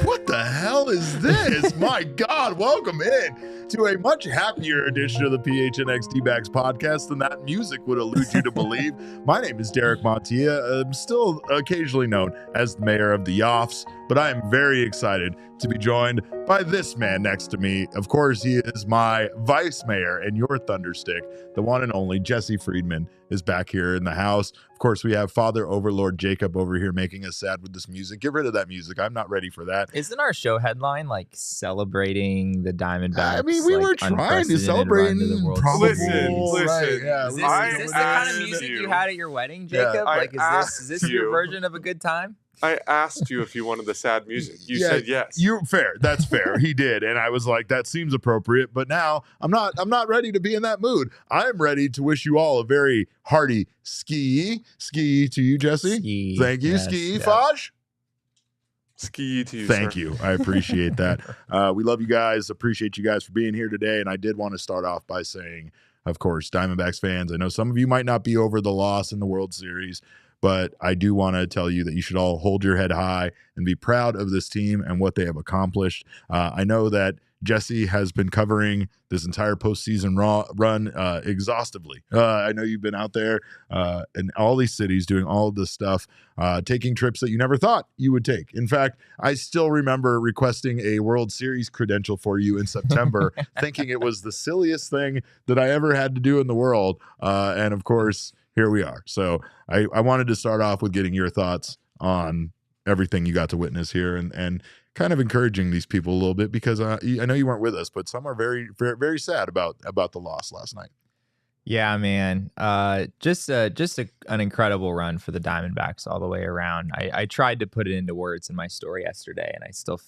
What the hell is this? My God, welcome in to a much happier edition of the PHNX D-Backs podcast than that music would allude you to believe. My name is Derek Montilla. I'm still occasionally known as the mayor of the Yoffs, but I am very excited to be joined by this man next to me. Of course, he is my vice mayor and your thunderstick. The one and only Jesse Friedman is back here in the house. Of course, we have Father Overlord Jacob over here making us sad with this music. Get rid of that music. I'm not ready for that. Isn't our show headline like celebrating the Diamondbacks? I mean, we were trying to celebrate Listen. Right, yeah. Is this the kind of music you had at your wedding, Jacob? Yeah, Is this your version of a good time? I asked you if you wanted the sad music. You said yes. You're fair. That's fair. He did, and I was like, that seems appropriate. But now I'm not ready to be in that mood. I'm ready to wish you all a very hearty ski to you, Jesse. Ski. Thank you, Yes, ski, yeah. Faj. Ski to you, Thank sir. you. I appreciate that. We love you guys. Appreciate you guys for being here today. And I did want to start off by saying, of course, Diamondbacks fans, I know some of you might not be over the loss in the World Series, but I do want to tell you that you should all hold your head high and be proud of this team and what they have accomplished. I know that Jesse has been covering this entire postseason run exhaustively. I know you've been out there in all these cities doing all of this stuff, taking trips that you never thought you would take. In fact, I still remember requesting a World Series credential for you in September, thinking it was the silliest thing that I ever had to do in the world. And of course, here we are. So I wanted to start off with getting your thoughts on everything you got to witness here and kind of encouraging these people a little bit, because I know you weren't with us, but some are very, very, very sad about the loss last night. Yeah, man. Just an incredible run for the Diamondbacks all the way around. I tried to put it into words in my story yesterday, and I still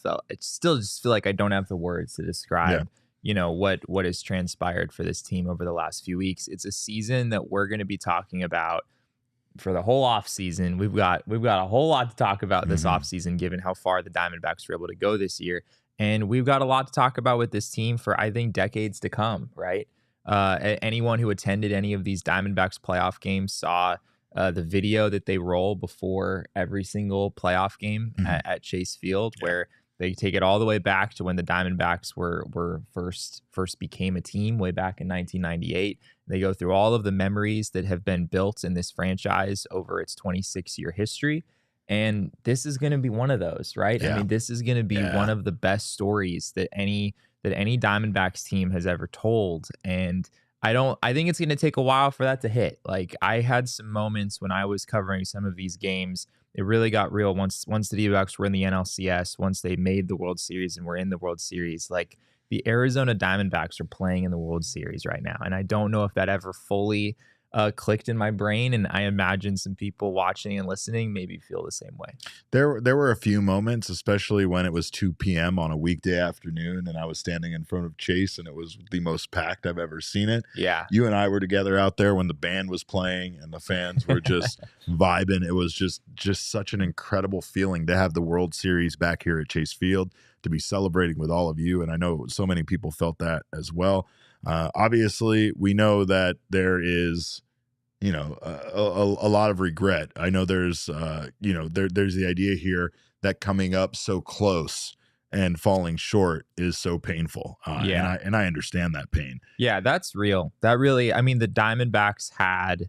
just feel like I don't have the words to describe, what has transpired for this team over the last few weeks. It's a season that we're going to be talking about for the whole offseason. We've got a whole lot to talk about this offseason, given how far the Diamondbacks were able to go this year. And we've got a lot to talk about with this team for, I think, decades to come, right? Anyone who attended any of these Diamondbacks playoff games saw the video that they roll before every single playoff game at Chase Field, where they take it all the way back to when the Diamondbacks were first became a team way back in 1998. They go through all of the memories that have been built in this franchise over its 26-year history. And this is going to be one of those, right? Yeah. I mean, this is going to be one of the best stories that any Diamondbacks team has ever told. And I think it's going to take a while for that to hit. Like, I had some moments when I was covering some of these games. It really got real once the D-backs were in the NLCS, once they made the World Series and were in the World Series. Like, the Arizona Diamondbacks are playing in the World Series right now. And I don't know if that ever fully clicked in my brain. And I imagine some people watching and listening maybe feel the same way. There were a few moments, especially when it was 2 p.m. on a weekday afternoon and I was standing in front of Chase and it was the most packed I've ever seen it. Yeah. You and I were together out there when the band was playing and the fans were just vibing. It was just such an incredible feeling to have the World Series back here at Chase Field, to be celebrating with all of you. And I know so many people felt that as well. Obviously, we know that there is, a lot of regret. I know there's, there's the idea here that coming up so close and falling short is so painful. And I understand that pain. Yeah, that's real. That really, I mean, the Diamondbacks had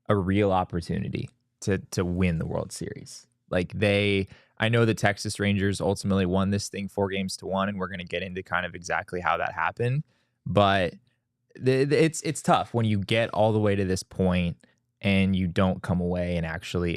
a real opportunity to win the World Series. Like, I know the Texas Rangers ultimately won this thing 4-1, and we're going to get into kind of exactly how that happened. But it's tough when you get all the way to this point and you don't come away and actually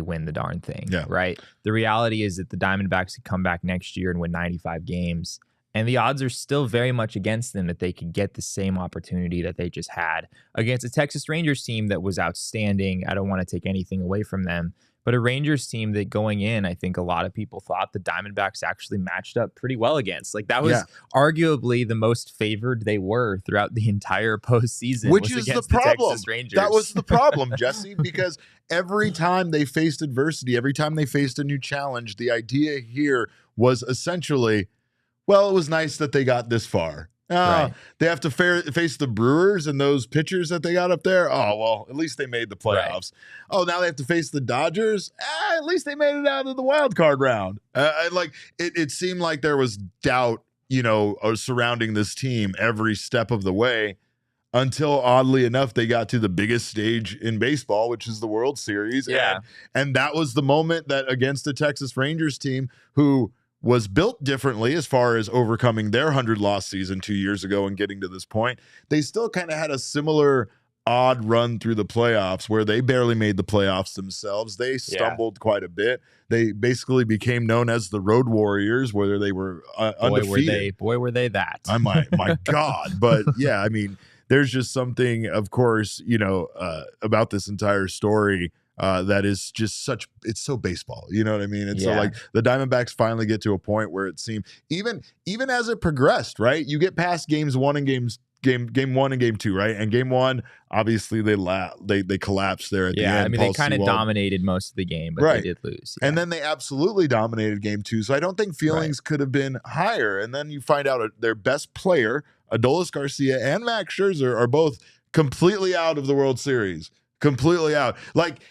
win the darn thing, right? The reality is that the Diamondbacks could come back next year and win 95 games, And the odds are still very much against them that they could get the same opportunity that they just had against a Texas Rangers team that was outstanding. I don't want to take anything away from them, but a Rangers team that going in, I think a lot of people thought the Diamondbacks actually matched up pretty well against. Like that was arguably the most favored they were throughout the entire postseason, which is the problem. Texas Rangers. That was the problem, Jesse, because every time they faced adversity, every time they faced a new challenge, the idea here was essentially, well, it was nice that they got this far. Right. They have to face the Brewers and those pitchers that they got up there. Oh, well, at least they made the playoffs. Right. Oh, now they have to face the Dodgers. At least they made it out of the wild card round. It seemed like there was doubt, surrounding this team every step of the way until, oddly enough, they got to the biggest stage in baseball, which is the World Series. Yeah. And that was the moment that against the Texas Rangers team, who was built differently as far as overcoming their 100-loss season 2 years ago and getting to this point. They still kind of had a similar odd run through the playoffs where they barely made the playoffs themselves. They stumbled quite a bit. They basically became known as the Road Warriors, whether they were undefeated. Boy, were they that. My God. But yeah, I mean, there's just something, of course, about this entire story that is just it's so baseball, you know what I mean? And so like the Diamondbacks finally get to a point where it seemed even as it progressed, right? You get past game one and game game two, right? And game one, obviously they collapsed there at the end. I mean, they kind of dominated most of the game, but they did lose. And then they absolutely dominated game two. So I don't think feelings could have been higher. And then you find out their best player, Adolis Garcia and Max Scherzer, are both completely out of the World Series. Completely out.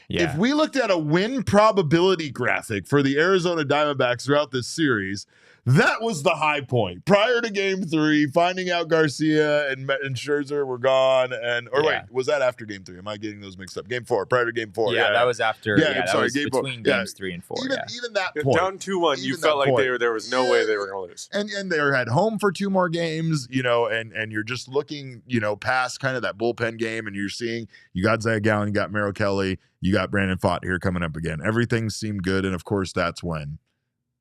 If we looked at a win probability graphic for the Arizona Diamondbacks throughout this series, that was the high point. Prior to game three, finding out Garcia and Scherzer were gone. Wait, was that after game three? Am I getting those mixed up? Game four, prior to game four. Yeah, that was after. That was between games 3 and 4. Even that point. Down 2-1, you felt like there was no way they were going to lose. And they were at home for 2 more games, and you're just looking, past kind of that bullpen game, and you're seeing you got Zach Gallen, you got Merrill Kelly, you got Brandon Pfaadt here coming up again. Everything seemed good, and of course that's when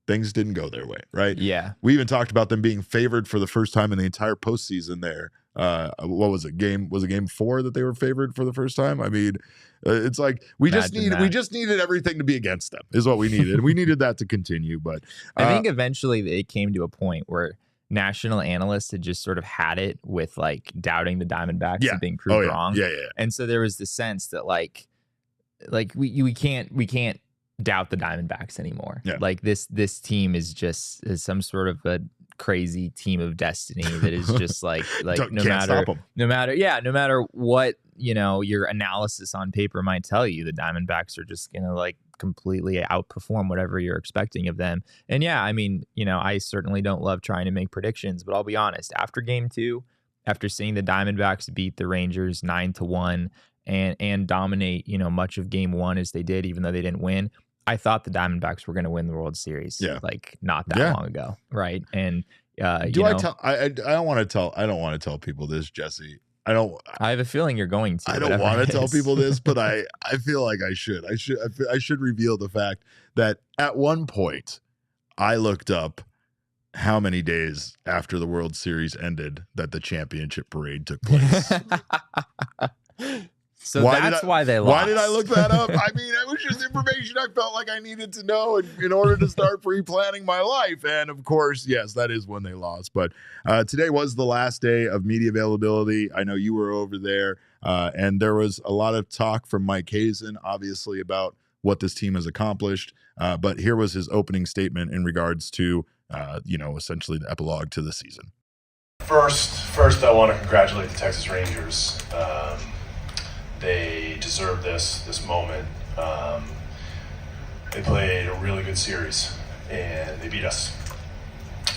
things didn't go their way, right? Yeah. We even talked about them being favored for the first time in the entire postseason there. What was it? Was it game 4 that they were favored for the first time? I mean, it's like we just needed everything to be against them is what we needed. We needed that to continue. But I think eventually it came to a point where national analysts had just sort of had it with doubting the Diamondbacks and being proved wrong. Yeah. And so there was the sense that we can't doubt the Diamondbacks anymore. Yeah. This team is some sort of a crazy team of destiny that is just no matter what, your analysis on paper might tell you, the Diamondbacks are just going to completely outperform whatever you're expecting of them. And I mean, I certainly don't love trying to make predictions, but I'll be honest, after game 2, after seeing the Diamondbacks beat the Rangers 9-1 and dominate, much of game 1 as they did, even though they didn't win, I thought the Diamondbacks were going to win the World Series not that long ago, right? And I don't want to tell people this, Jesse. I have a feeling you're going to. I don't want to tell people this, but I feel like I should. I should reveal the fact that at one point I looked up how many days after the World Series ended that the championship parade took place. So why they lost. Why did I look that up? I mean, it was just information I felt like I needed to know in order to start pre-planning my life. And of course, yes, that is when they lost. But today was the last day of media availability. I know you were over there, and there was a lot of talk from Mike Hazen, obviously, about what this team has accomplished. But here was his opening statement in regards to, essentially the epilogue to the season. First, I want to congratulate the Texas Rangers. They deserve this moment. They played a really good series, and they beat us.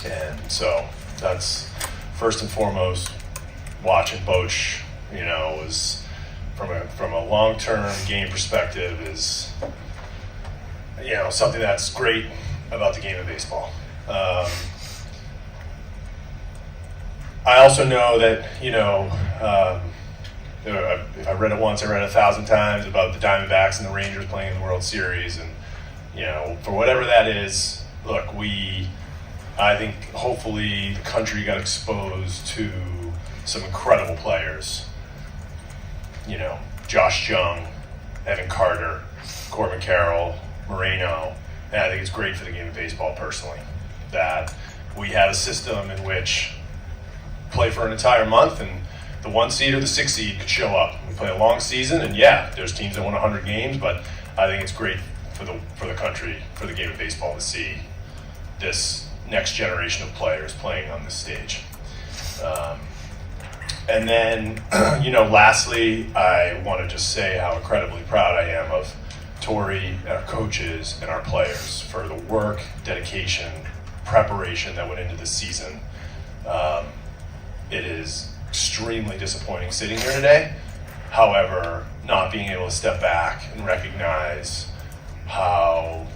And so that's first and foremost. Watching Boch, was from a long-term game perspective is, something that's great about the game of baseball. I also know that, if I read it once, I read it 1,000 times about the Diamondbacks and the Rangers playing in the World Series. And, for whatever that is, look, we I think hopefully the country got exposed to some incredible players. You know, Josh Jung, Evan Carter, Corbin Carroll, Moreno. And I think it's great for the game of baseball personally that we have a system in which play for an entire month and the 1 seed or the 6 seed could show up. We play a long season, and yeah, there's teams that win 100 games, but I think it's great for the country, for the game of baseball to see this next generation of players playing on this stage. And then, lastly, I want to just say how incredibly proud I am of Tori and our coaches and our players for the work, dedication, preparation that went into this season. It is extremely disappointing sitting here today. However, not being able to step back and recognize how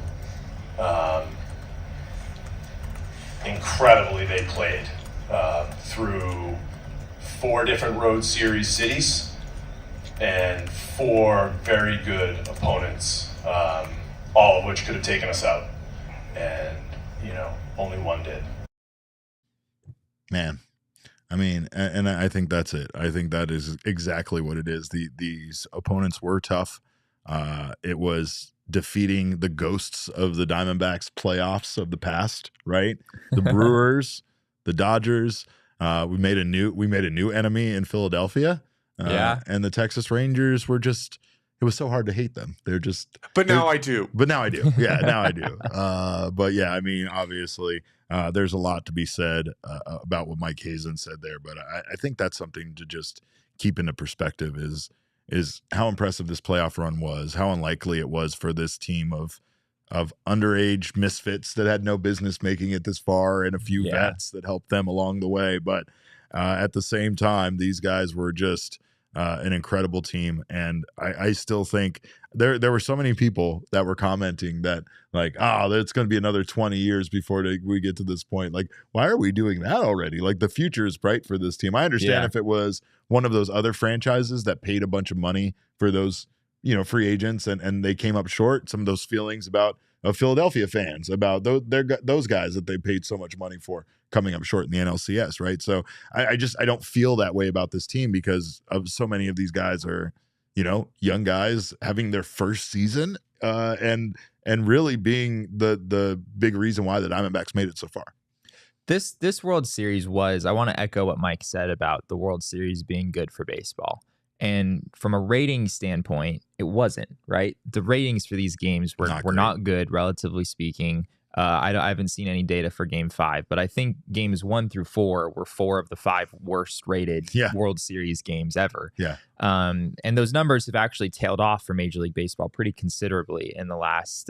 incredibly they played through 4 different road series cities and 4 very good opponents, all of which could have taken us out. And, only one did. Man. I mean, and I think that's it. I think that is exactly what it is. These opponents were tough. It was defeating the ghosts of the Diamondbacks playoffs of the past, right? The Brewers, the Dodgers. We made a new enemy in Philadelphia. And the Texas Rangers were just. It was so hard to hate them. But now I do. Yeah, now I do. But yeah, I mean, obviously, there's a lot to be said about what Mike Hazen said there. But I think that's something to just keep into perspective is how impressive this playoff run was, how unlikely it was for this team of underage misfits that had no business making it this far and a few vets that helped them along the way. But at the same time, these guys were just an incredible team. And I still think there were so many people that were commenting that like, it's going to be another 20 years before we get to this point. Like, why are we doing that already? Like, the future is bright for this team. I understand if it was one of those other franchises that paid a bunch of money for those, free agents and they came up short, some of those feelings about Philadelphia fans, about those guys that they paid so much money for coming up short in the NLCS, right? So I don't feel that way about this team because of so many of these guys are, young guys having their first season and really being the big reason why the Diamondbacks made it so far. This World Series I want to echo what Mike said about the World Series being good for baseball. And from a rating standpoint, it wasn't, right? The ratings for these games were not good, relatively speaking. I haven't seen any data for Game 5, but I think Games 1 through 4 were 4 of the 5 worst rated World Series games ever. Yeah. And those numbers have actually tailed off for Major League Baseball pretty considerably in the last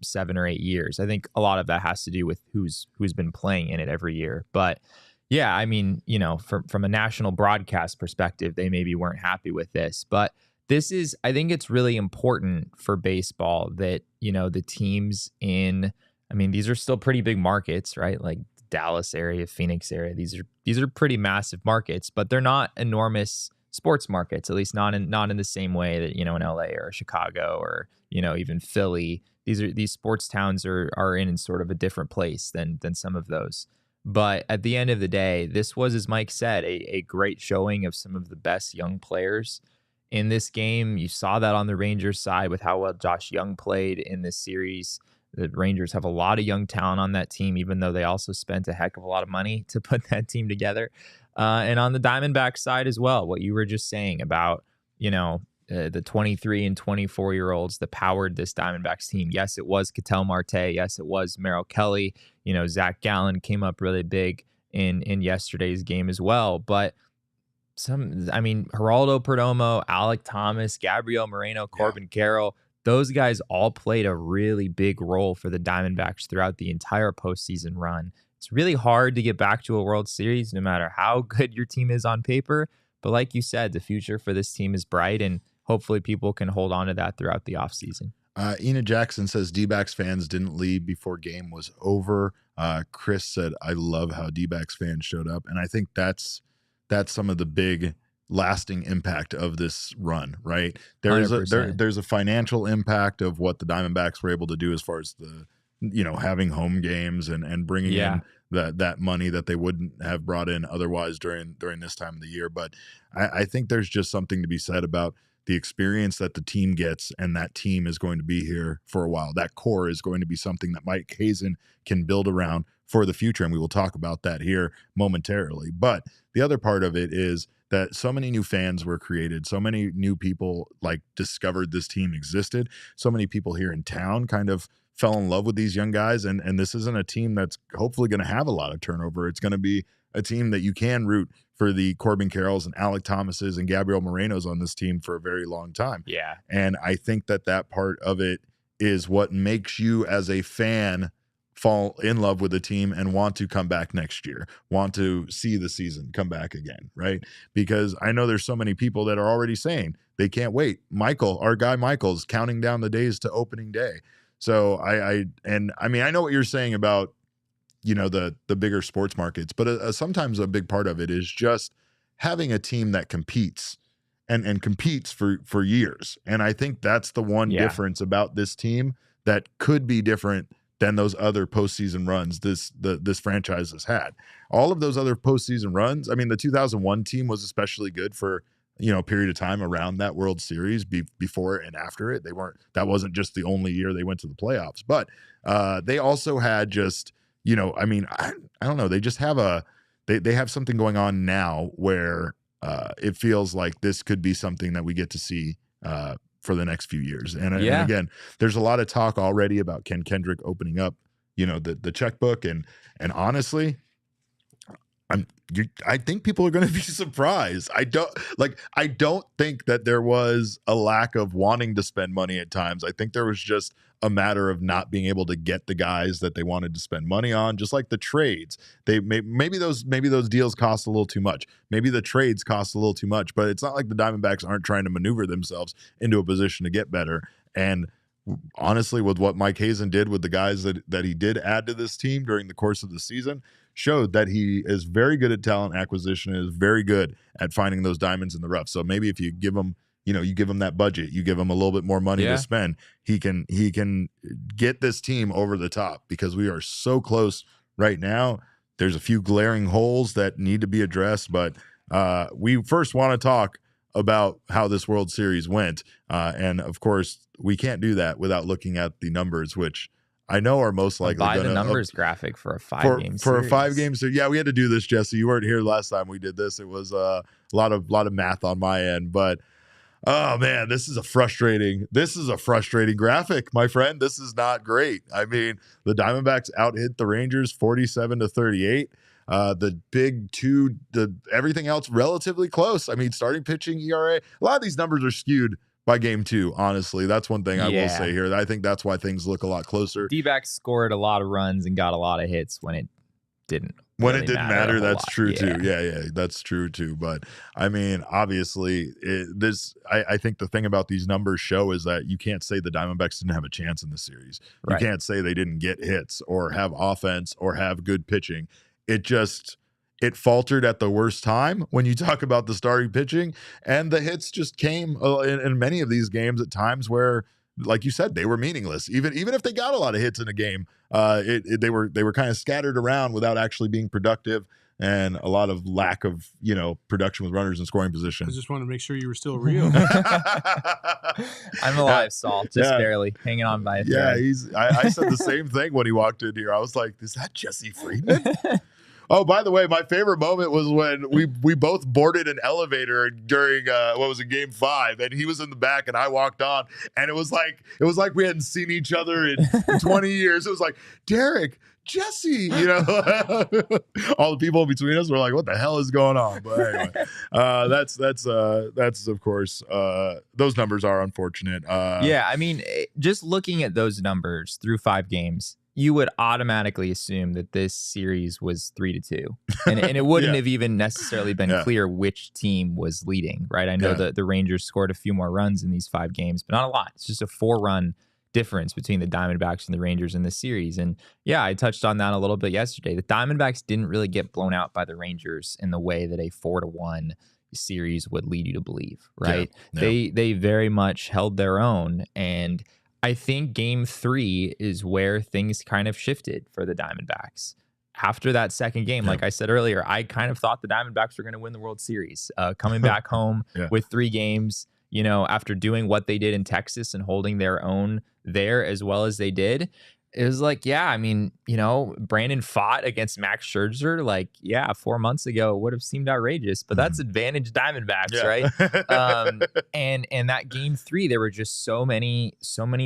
7 or 8 years. I think a lot of that has to do with who's been playing in it every year. But yeah, I mean, from a national broadcast perspective, they maybe weren't happy with this. But I think it's really important for baseball that, the teams these are still pretty big markets, right? Like Dallas area, Phoenix area. These are pretty massive markets, but they're not enormous sports markets, at least not in the same way that, in LA or Chicago or, even Philly. These sports towns are in sort of a different place than some of those. But at the end of the day, this was, as Mike said, a great showing of some of the best young players in this game. You saw that on the Rangers side with how well Josh Jung played in this series. The Rangers have a lot of young talent on that team, even though they also spent a heck of a lot of money to put that team together. And on the Diamondbacks side as well, what you were just saying about, the 23 and 24-year-olds that powered this Diamondbacks team. Yes, it was Ketel Marte. Yes, it was Merrill Kelly. Zach Gallen came up really big in yesterday's game as well. But Geraldo Perdomo, Alec Thomas, Gabriel Moreno, Corbin Carroll, those guys all played a really big role for the Diamondbacks throughout the entire postseason run. It's really hard to get back to a World Series, no matter how good your team is on paper. But like you said, the future for this team is bright, and hopefully people can hold on to that throughout the offseason. Ena Jackson says D-backs fans didn't leave before game was over. Chris said, I love how D-backs fans showed up. And I think that's some of the big lasting impact of this run, right? There's a financial impact of what the Diamondbacks were able to do as far as having home games and bringing Yeah. in that money that they wouldn't have brought in otherwise during this time of the year. But I think there's just something to be said about the experience that the team gets, and that team is going to be here for a while. That core is going to be something that Mike Hazen can build around for the future, and we will talk about that here momentarily. But the other part of it is that so many new fans were created, so many new people discovered this team existed, so many people here in town kind of fell in love with these young guys, and this isn't a team that's hopefully going to have a lot of turnover. It's going to be a team that you can root for the Corbin Carrolls and Alec Thomases and Gabriel Morenos on this team for a very long time. Yeah. And I think that part of it is what makes you as a fan fall in love with the team and want to come back next year, want to see the season come back again, right? Because I know there's so many people that are already saying they can't wait. Michael, our guy Michael's counting down the days to opening day. So I know what you're saying about the bigger sports markets, but sometimes a big part of it is just having a team that competes and competes for years. And I think that's the one difference about this team that could be different than those other postseason runs this franchise has had. All of those other postseason runs, I mean, the 2001 team was especially good for a period of time around that World Series before and after it. That wasn't just the only year they went to the playoffs, but they also had just, I don't know. They just have they have something going on now where it feels like this could be something that we get to see for the next few years. And again, there's a lot of talk already about Ken Kendrick opening up, the checkbook, and honestly, I think people are going to be surprised. I don't think that there was a lack of wanting to spend money at times. I think there was just a matter of not being able to get the guys that they wanted to spend money on, just like the trades. Maybe those deals cost a little too much. Maybe the trades cost a little too much, but it's not like the Diamondbacks aren't trying to maneuver themselves into a position to get better. And honestly, with what Mike Hazen did with the guys that he did add to this team during the course of the season, showed that he is very good at talent acquisition and is very good at finding those diamonds in the rough. So maybe if you give him, you give him that budget, you give him a little bit more money to spend, he can get this team over the top, because we are so close right now. There's a few glaring holes that need to be addressed, but we first want to talk about how this World Series went. And of course, we can't do that without looking at the numbers, which I know are most likely buy the numbers graphic for a 5-game series. For a 5-game series. Yeah, we had to do this, Jesse. You weren't here last time we did this. It was a lot of math on my end, but oh man, this is a frustrating graphic, my friend. This is not great. I mean, the Diamondbacks out-hit the Rangers 47-38. The big two, everything else relatively close. I mean, starting pitching, ERA, a lot of these numbers are skewed by game 2, honestly. That's one thing I will say here. I think that's why things look a lot closer. D-backs scored a lot of runs and got a lot of hits when it didn't. When it didn't matter, that's true too. Yeah, that's true too. But I mean, obviously, I think the thing about these numbers show is that you can't say the Diamondbacks didn't have a chance in the series. You can't say they didn't get hits or have offense or have good pitching. It faltered at the worst time when you talk about the starting pitching, and the hits just came in many of these games at times where, like you said, they were meaningless. Even if they got a lot of hits in a game, they were kind of scattered around without actually being productive, and a lot of lack of production with runners in scoring position. I just wanted to make sure you were still real. I'm alive, Saul, just barely hanging on by a thread. Yeah, I said the same thing when he walked in here. I was like, "Is that Jesse Friedman?" Oh, by the way, my favorite moment was when we both boarded an elevator during game 5, and he was in the back and I walked on, and it was like we hadn't seen each other in 20 years. It was like, Derek, Jesse, all the people in between us were like, what the hell is going on? But anyway, that's of course, those numbers are unfortunate. Yeah, I mean, just looking at those numbers through 5 games, you would automatically assume that this series was 3-2, and it wouldn't have even necessarily been clear which team was leading, right? I know that the Rangers scored a few more runs in these 5 games, but not a lot. It's just a 4-run difference between the Diamondbacks and the Rangers in this series. And yeah, I touched on that a little bit yesterday. The Diamondbacks didn't really get blown out by the Rangers in the way that a 4-1 series would lead you to believe, right? Yeah. They very much held their own, and I think game 3 is where things kind of shifted for the Diamondbacks. After that second game, like I said earlier, I kind of thought the Diamondbacks were going to win the World Series. Coming back home with 3 games, after doing what they did in Texas and holding their own there as well as they did, it was like, Brandon fought against Max Scherzer. 4 months ago, it would have seemed outrageous, but that's advantage Diamondbacks, right? And that game 3, there were just so many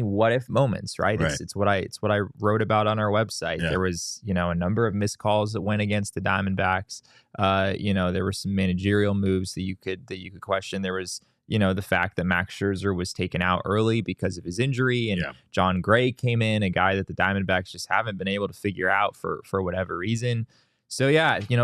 what if moments, right? It's what I wrote about on our website. There was, a number of missed calls that went against the Diamondbacks. There were some managerial moves that you could question. There was, the fact that Max Scherzer was taken out early because of his injury, and John Gray came in, a guy that the Diamondbacks just haven't been able to figure out for whatever reason. So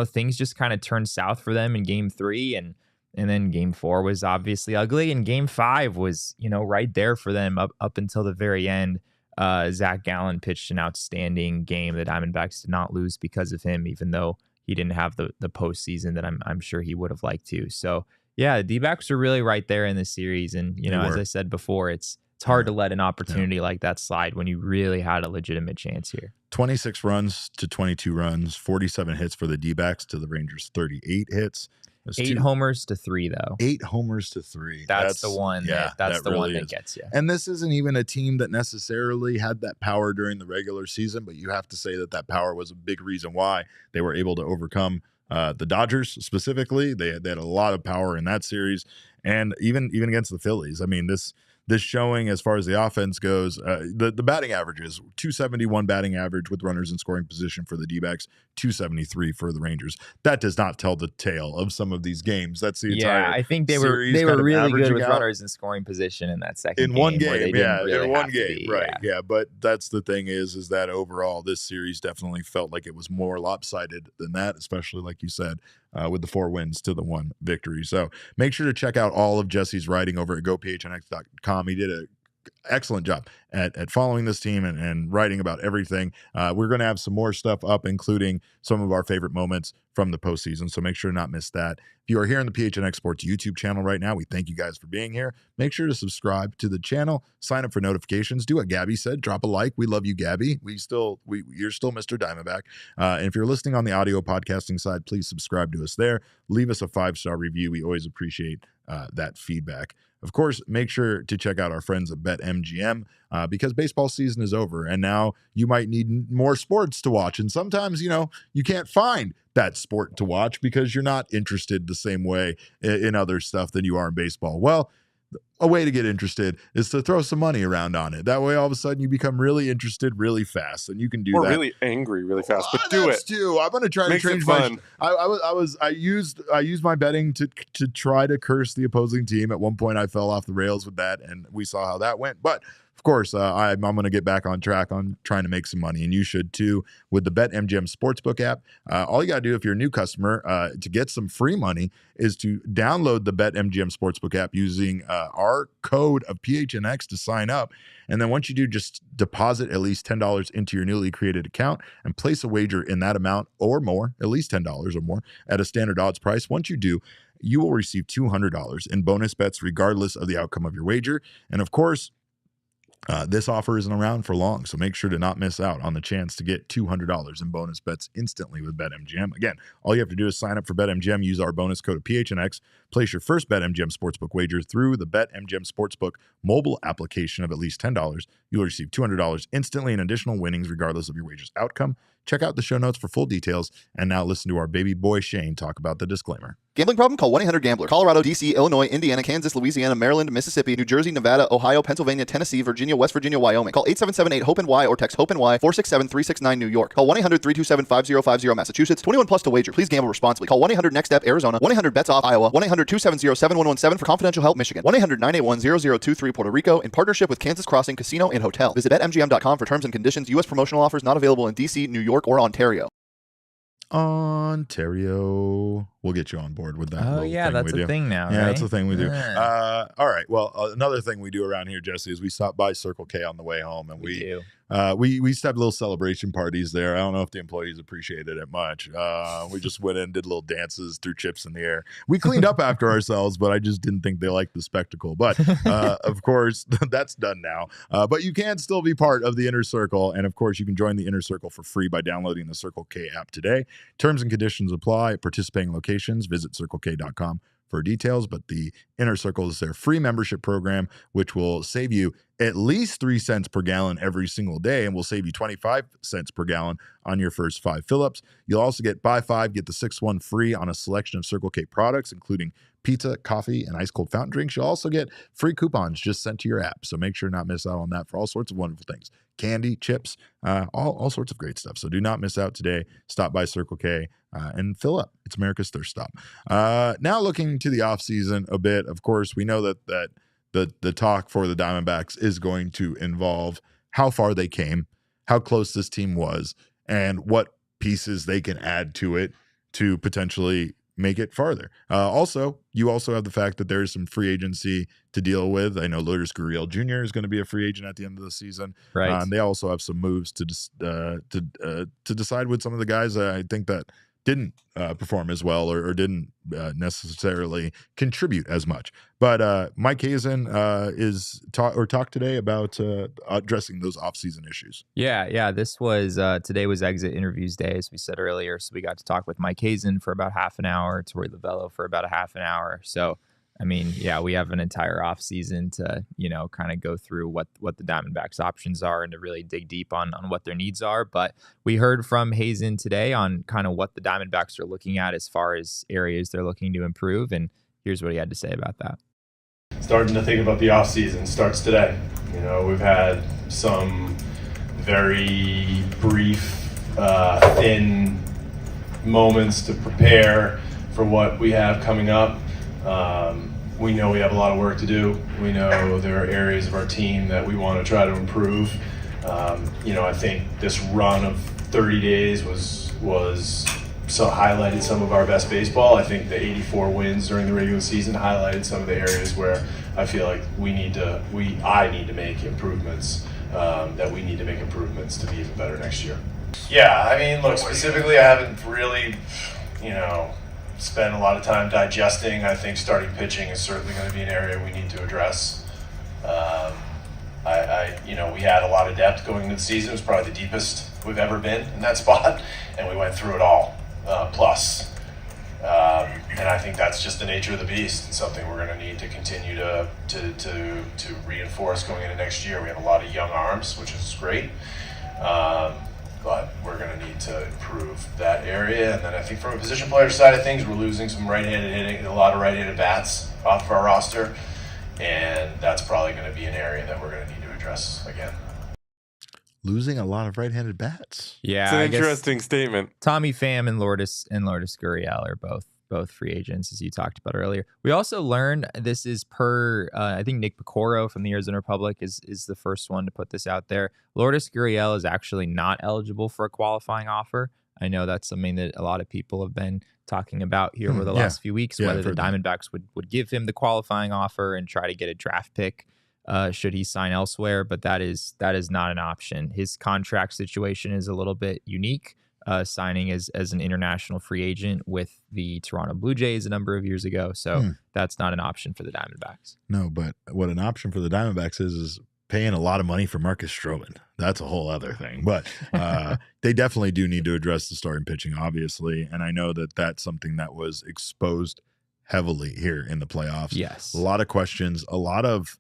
things just kind of turned south for them in game 3, and then game 4 was obviously ugly, and game 5 was, right there for them up until the very end. Zach Gallen pitched an outstanding game. The Diamondbacks did not lose because of him, even though he didn't have the postseason that I'm sure he would have liked to. So the D-backs are really right there in the series. And, as I said before, it's hard to let an opportunity like that slide when you really had a legitimate chance here. 26 runs to 22 runs, 47 hits for the D-backs to the Rangers' 38 hits. 8 homers to 3, though. 8 homers to 3. That's the one. That's the one that gets you. And this isn't even a team that necessarily had that power during the regular season, but you have to say that power was a big reason why they were able to overcome the Dodgers specifically. They had a lot of power in that series, and even against the Phillies. I mean, this showing as far as the offense goes, the batting averages, 271 batting average with runners in scoring position for the D-backs, 273 for the Rangers. That does not tell the tale of some of these games. That's the entire I think they were really good with runners in scoring position in that second game. In one game, right. Yeah, but that's the thing is that overall this series definitely felt like it was more lopsided than that, especially like you said, with the 4 wins to the 1 victory. So make sure to check out all of Jesse's writing over at gophnx.com. He did an excellent job at following this team and writing about everything. We're going to have some more stuff up, including some of our favorite moments from the postseason. So make sure to not miss that. If you are here on the PHNX Sports YouTube channel right now, we thank you guys for being here. Make sure to subscribe to the channel, sign up for notifications, do what Gabby said, drop a like. We love you, Gabby. You're still Mr. Diamondback. And if you're listening on the audio podcasting side, please subscribe to us there. Leave us a 5-star review. We always appreciate that feedback. Of course, make sure to check out our friends at BetMGM because baseball season is over, and now you might need more sports to watch. And sometimes, you can't find that sport to watch because you're not interested the same way in other stuff than you are in baseball. Well, a way to get interested is to throw some money around on it. That way, all of a sudden, you become really interested really fast, and you can do that. Or really angry really fast, but do it. Too. I'm going to try to change my. I used my betting to try to curse the opposing team. At one point, I fell off the rails with that, and we saw how that went. But of course, I'm going to get back on track on trying to make some money, and you should too with the BetMGM Sportsbook app. All you got to do if you're a new customer to get some free money is to download the BetMGM Sportsbook app using our code of PHNX to sign up. And then once you do, just deposit at least $10 into your newly created account and place a wager in that amount or more, at least $10 or more at a standard odds price. Once you do, you will receive $200 in bonus bets regardless of the outcome of your wager. And of course, this offer isn't around for long, so make sure to not miss out on the chance to get $200 in bonus bets instantly with BetMGM. Again, all you have to do is sign up for BetMGM, use our bonus code of PHNX, place your first BetMGM Sportsbook wager through the BetMGM Sportsbook mobile application of at least $10. You'll receive $200 instantly in additional winnings regardless of your wager's outcome. Check out the show notes for full details. And now listen to our baby boy Shane talk about the disclaimer. Gambling problem? Call 1-800-GAMBLER. Colorado, D.C., Illinois, Indiana, Kansas, Louisiana, Maryland, Mississippi, New Jersey, Nevada, Ohio, Pennsylvania, Tennessee, Virginia, West Virginia, Wyoming. Call 877-8-HOPE-NY or text HOPE-NY 467-369 New York. Call 1-800-327-5050 Massachusetts. 21 plus to wager. Please gamble responsibly. Call 1-800-NEXT-STEP Arizona. 1-800-BETS-OFF Iowa. 1-800-270-7117 for confidential help Michigan. 1-800-981-0023 Puerto Rico in partnership with Kansas Crossing Casino and Hotel. Visit BetMGM.com for terms and conditions. U.S. promotional offers not available in D.C., New York, or Ontario. Ontario. We'll get you on board with that. Oh, yeah, that's a thing now. Yeah, right? that's a thing we do. All right. Well, another thing we do around here, Jesse, is we stop by Circle K on the way home, and we we used to have little celebration parties there. I don't know if the employees appreciated it much. We just went in, did little dances, threw chips in the air. We cleaned up after ourselves, but I just didn't think they liked the spectacle. But of course, that's done now. But you can still be part of the Inner Circle. And of course, you can join the Inner Circle for free by downloading the Circle K app today. Terms and conditions apply at participating locations. Visit circlek.com for details. But the Inner Circle is their free membership program, which will save you at least 3 cents per gallon every single day and will save you 25 cents per gallon on your first 5 fill-ups. You'll also get buy 5, get the 6th one free on a selection of Circle K products, including pizza, coffee, and ice cold fountain drinks. You'll also get free coupons just sent to your app. So make sure not miss out on that for all sorts of wonderful things. Candy, chips, all sorts of great stuff. So do not miss out today. Stop by Circle K and fill up. It's America's thirst stop. Now looking to the offseason a bit, of course, we know that the talk for the Diamondbacks is going to involve how far they came, how close this team was, and what pieces they can add to it to potentially make it farther. You also have the fact that there's some free agency to deal with. I know Lourdes Gurriel Jr. is going to be a free agent at the end of the season. Right. They also have some moves to decide with some of the guys I think that didn't perform as well or didn't necessarily contribute as much. But Mike Hazen talked today about addressing those offseason issues. Yeah. This was today was exit interviews day, as we said earlier. So we got to talk with Mike Hazen for about half an hour, Torey Lovello for about a half an hour. So I mean, yeah, we have an entire offseason to, kind of go through what the Diamondbacks options are and to really dig deep on what their needs are. But we heard from Hazen today on kind of what the Diamondbacks are looking at as far as areas they're looking to improve. And here's what he had to say about that. Starting to think about the offseason starts today. We've had some very brief, thin moments to prepare for what we have coming up. We know we have a lot of work to do. We know there are areas of our team that we want to try to improve. I think this run of 30 days was highlighted some of our best baseball. I think the 84 wins during the regular season highlighted some of the areas where I feel like I need to make improvements. That we need to make improvements to be even better next year. Yeah, I mean, look, specifically, I haven't really, spend a lot of time digesting. I think starting pitching is certainly going to be an area we need to address. We had a lot of depth going into the season. It was probably the deepest we've ever been in that spot, and we went through it all, plus. And I think that's just the nature of the beast and something we're going to need to continue to reinforce going into next year. We have a lot of young arms, which is great. But we're going to need to improve that area. And then I think from a position player side of things, we're losing some right-handed hitting, a lot of right-handed bats off of our roster. And that's probably going to be an area that we're going to need to address again. Losing a lot of right-handed bats. Yeah, it's an interesting statement. Tommy Pham and Lourdes Gurriel are both free agents, as you talked about earlier. We also learned, this is per, I think Nick Picoro from the Arizona Republic is the first one to put this out there. Lourdes Gurriel is actually not eligible for a qualifying offer. I know that's something that a lot of people have been talking about here over the last few weeks, whether the Diamondbacks would give him the qualifying offer and try to get a draft pick should he sign elsewhere. But that is not an option. His contract situation is a little bit unique. Signing as an international free agent with the Toronto Blue Jays a number of years ago. So that's not an option for the Diamondbacks. No, but what an option for the Diamondbacks is paying a lot of money for Marcus Stroman. That's a whole other thing. But they definitely do need to address the starting pitching, obviously. And I know that that's something that was exposed heavily here in the playoffs. Yes. A lot of questions, a lot of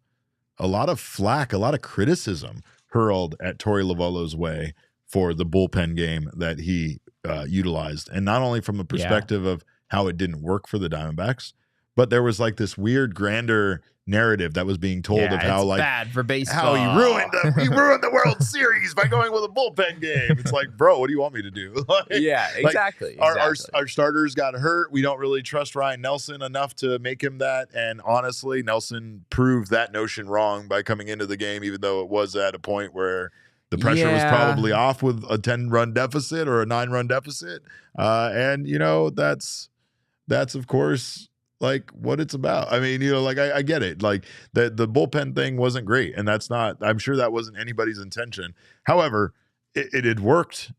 flack, a lot of criticism hurled at Torey Lovello's way for the bullpen game that he utilized. And not only from the perspective of how it didn't work for the Diamondbacks, but there was like this weird grander narrative that was being told of how like bad for baseball. How he ruined the World Series by going with a bullpen game. It's like, bro, what do you want me to do? Exactly. Our starters got hurt. We don't really trust Ryan Nelson enough to make him that. And honestly, Nelson proved that notion wrong by coming into the game, even though it was at a point where the pressure was probably off with a 10-run deficit or a 9-run deficit. And, that's of course, like what it's about. I mean, like I get it. Like the bullpen thing wasn't great, and that's not. I'm sure that wasn't anybody's intention. However, it had worked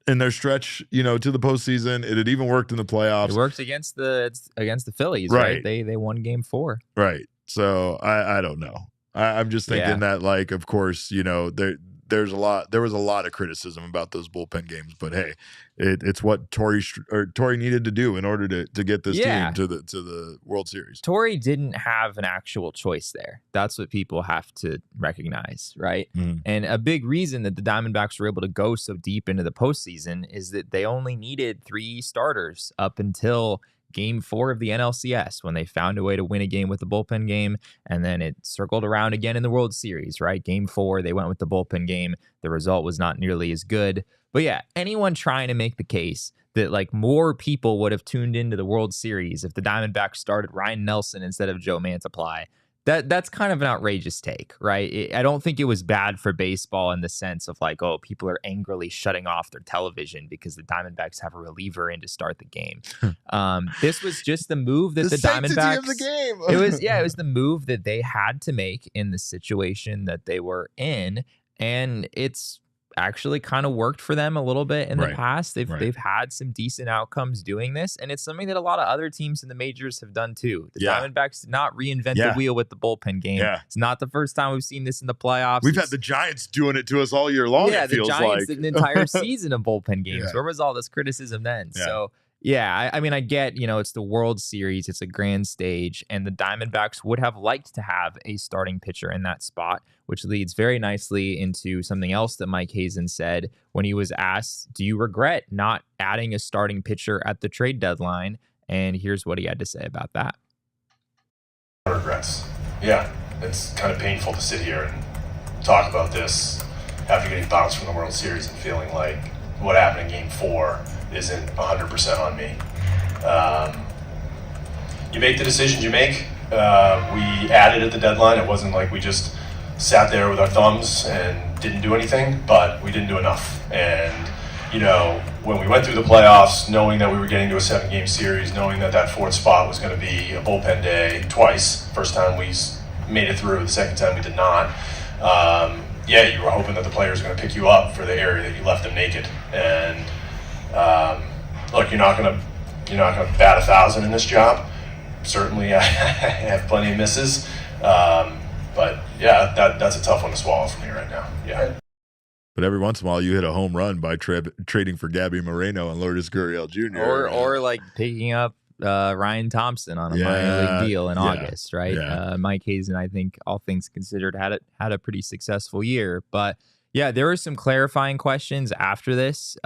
in their stretch, to the postseason. It had even worked in the playoffs. It worked against the Phillies, right? They won Game 4, right? So I don't know. I'm just thinking that, like, of course, there was a lot of criticism about those bullpen games, but hey, it's what Torrey needed to do in order to get this team to the World Series. Torrey didn't have an actual choice there. That's what people have to recognize, right? Mm-hmm. And a big reason that the Diamondbacks were able to go so deep into the postseason is that they only needed 3 starters up until Game 4 of the NLCS, when they found a way to win a game with the bullpen game, and then it circled around again in the World Series, right? Game 4, they went with the bullpen game. The result was not nearly as good. But yeah, anyone trying to make the case that like more people would have tuned into the World Series if the Diamondbacks started Ryan Nelson instead of Joe Mantiply, that's kind of an outrageous take, right? I don't think it was bad for baseball in the sense of like, oh, people are angrily shutting off their television because the Diamondbacks have a reliever in to start the game. This was just the move that the Diamondbacks of the game. it was the move that they had to make in the situation that they were in, and it's actually kind of worked for them a little bit in the past. They've had some decent outcomes doing this, and it's something that a lot of other teams in the majors have done too. The Diamondbacks did not reinvent the wheel with the bullpen game. It's not the first time we've seen this in the playoffs. We've had the Giants doing it to us all year long. Yeah, it feels the Giants like did an entire season of bullpen games. Where was all this criticism then? So yeah, I mean, I get, it's the World Series, it's a grand stage, and the Diamondbacks would have liked to have a starting pitcher in that spot, which leads very nicely into something else that Mike Hazen said when he was asked, do you regret not adding a starting pitcher at the trade deadline? And here's what he had to say about that. Regrets. Yeah, it's kind of painful to sit here and talk about this after getting bounced from the World Series and feeling like what happened in Game 4 isn't 100% on me. You make the decisions you make. We added at the deadline. It wasn't like we just sat there with our thumbs and didn't do anything, but we didn't do enough. And, when we went through the playoffs, knowing that we were getting to a 7-game series, knowing that 4th spot was going to be a bullpen day twice, first time we made it through, the second time we did not, you were hoping that the players were going to pick you up for the area that you left them naked. And look, you're not gonna bat 1,000 in this job. Certainly, I have plenty of misses, but yeah, that's a tough one to swallow for me right now. Yeah. But every once in a while, you hit a home run by trading for Gabby Moreno and Lourdes Gurriel Jr. Or like picking up Ryan Thompson on a minor league deal in August, right? Yeah. Mike Hazen, I think, all things considered, had a pretty successful year. But yeah, there were some clarifying questions after this.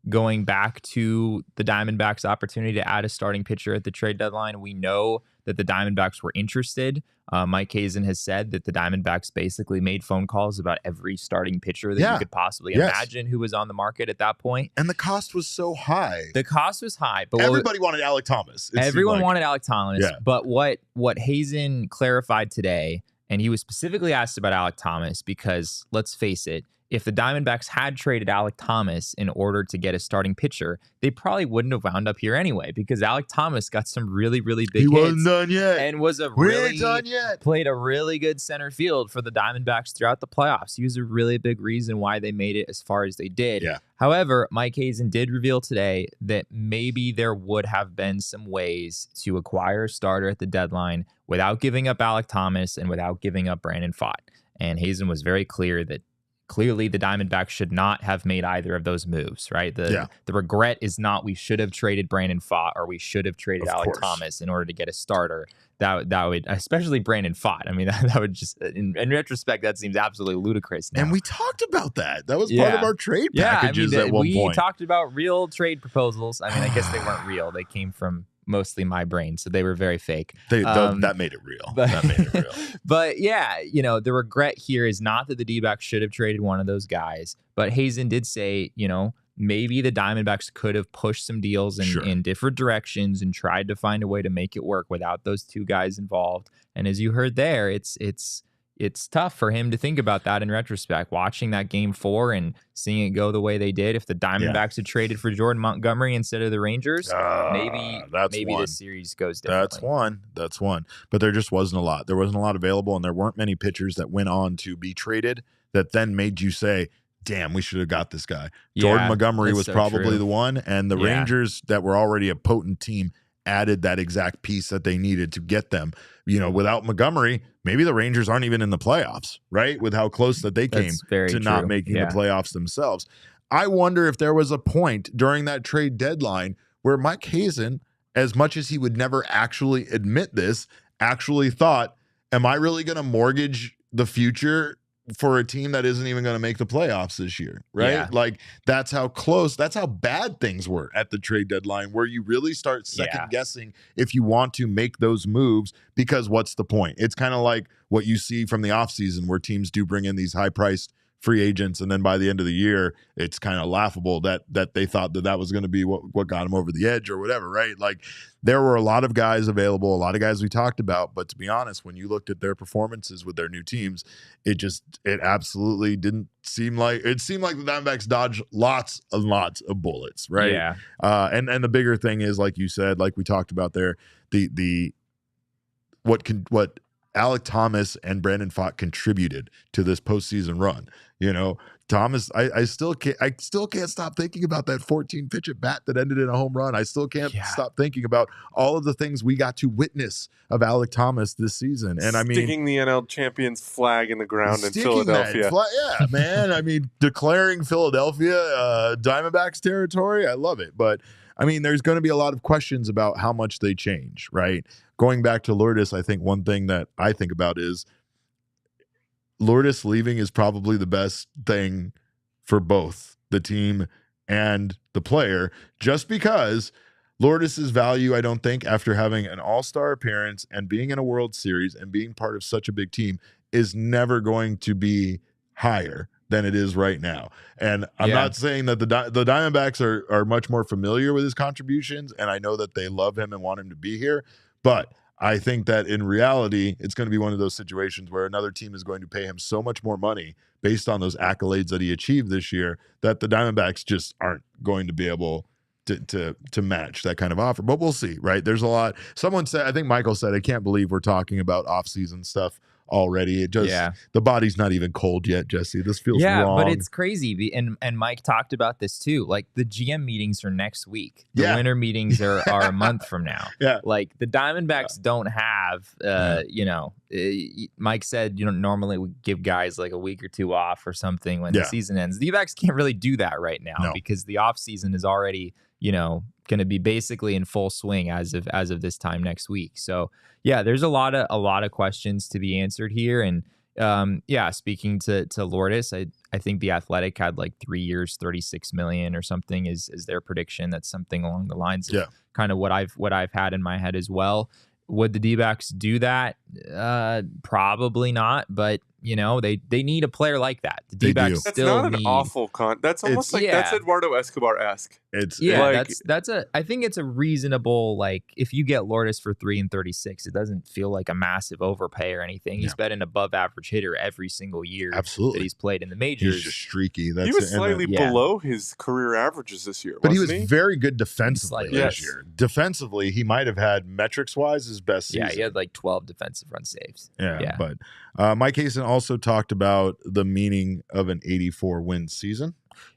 Going back to the Diamondbacks' opportunity to add a starting pitcher at the trade deadline, we know that the Diamondbacks were interested. Mike Hazen has said that the Diamondbacks basically made phone calls about every starting pitcher that you could possibly imagine who was on the market at that point. And the cost was so high. The cost was high. But everybody wanted Alek Thomas. Everyone wanted Alek Thomas. Yeah. But what Hazen clarified today, and he was specifically asked about Alek Thomas because, let's face it, if the Diamondbacks had traded Alek Thomas in order to get a starting pitcher, they probably wouldn't have wound up here anyway, because Alek Thomas got some really, really big hits. He wasn't done yet. And played a really good center field for the Diamondbacks throughout the playoffs. He was a really big reason why they made it as far as they did. Yeah. However, Mike Hazen did reveal today that maybe there would have been some ways to acquire a starter at the deadline without giving up Alek Thomas and without giving up Brandon Pfaadt. And Hazen was very clear that clearly the Diamondbacks should not have made either of those moves, right? The regret is not we should have traded Brandon Pfaadt or we should have traded Alek Thomas in order to get a starter. That would, especially Brandon Pfaadt. I mean, that would just, in retrospect, that seems absolutely ludicrous now. And we talked about that. That was part of our trade packages at one point. We talked about real trade proposals. I mean, I guess they weren't real. They came from mostly my brain, so they were very fake. That made it real. That made it real. But yeah, the regret here is not that the D-backs should have traded one of those guys, but Hazen did say, maybe the Diamondbacks could have pushed some deals in different directions and tried to find a way to make it work without those two guys involved. And as you heard there, it's it's tough for him to think about that in retrospect, watching that game 4 and seeing it go the way they did. If the Diamondbacks had traded for Jordan Montgomery instead of the Rangers, maybe this series goes differently. That's one. But there just wasn't a lot. There wasn't a lot available, and there weren't many pitchers that went on to be traded that then made you say, damn, we should have got this guy. Jordan Montgomery was probably the one, and the Rangers that were already a potent team added that exact piece that they needed to get them. Without Montgomery, maybe the Rangers aren't even in the playoffs, right? With how close that they came to not making the playoffs themselves. I wonder if there was a point during that trade deadline where Mike Hazen, as much as he would never actually admit this, actually thought, am I really going to mortgage the future for a team that isn't even going to make the playoffs this year, right? Yeah. Like, that's how close, that's how bad things were at the trade deadline, where you really start second guessing if you want to make those moves, because what's the point? It's kind of like what you see from the offseason, where teams do bring in these high-priced free agents, and then by the end of the year, it's kind of laughable that they thought that was going to be what got them over the edge or whatever, right? Like, there were a lot of guys available, a lot of guys we talked about, but to be honest, when you looked at their performances with their new teams, it absolutely didn't seem like, it seemed like the Diamondbacks dodged lots and lots of bullets, right? Yeah. And the bigger thing is, like you said, like we talked about there, what Alec Thomas and Brandon Pfaadt contributed to this postseason run. Thomas, I still can't stop thinking about that 14 pitch at bat that ended in a home run. I still can't stop thinking about all of the things we got to witness of Alec Thomas this season. And I mean, sticking the NL champions flag in the ground in Philadelphia. Yeah, man. I mean, declaring Philadelphia Diamondbacks territory. I love it. But I mean, there's going to be a lot of questions about how much they change, right? Going back to Lourdes, I think one thing that I think about is Lourdes leaving is probably the best thing for both the team and the player, just because Lourdes' value, I don't think, after having an all-star appearance and being in a World Series and being part of such a big team, is never going to be higher than it is right now. And I'm not saying that the Diamondbacks are much more familiar with his contributions, and I know that they love him and want him to be here, but I think that in reality, it's going to be one of those situations where another team is going to pay him so much more money based on those accolades that he achieved this year that the Diamondbacks just aren't going to be able to match that kind of offer. But we'll see, right? There's a lot. Someone said, I think Michael said, I can't believe we're talking about off-season stuff already. It just, the body's not even cold yet, Jesse. This feels wrong. But it's crazy. And Mike talked about this too. Like, the GM meetings are next week. The winter meetings are a month from now. Like, the Diamondbacks don't have, Mike said, normally we give guys like a week or two off or something when the season ends. The D-backs can't really do that right now because the off season is already, going to be basically in full swing as of this time next week. So there's a lot of questions to be answered here. And speaking to Lourdes, I think the Athletic had like 3 years, $36 million or something is their prediction. That's something along the lines of kind of what I've had in my head as well. Would the D-backs do that? Probably not, but they need a player like that. The D-backs that's still not an awful that's almost like that's Eduardo Escobar-esque. It's I think it's a reasonable, like, if you get Lourdes for 3 and 36, it doesn't feel like a massive overpay or anything. He's been an above average hitter every single year that he's played in the majors. He's just streaky. He was slightly below his career averages this year, but he was very good defensively this year. Defensively, he might have had metrics wise his best season. Yeah, he had like 12 defensive run saves. But Mike Hazen also talked about the meaning of an 84-win season.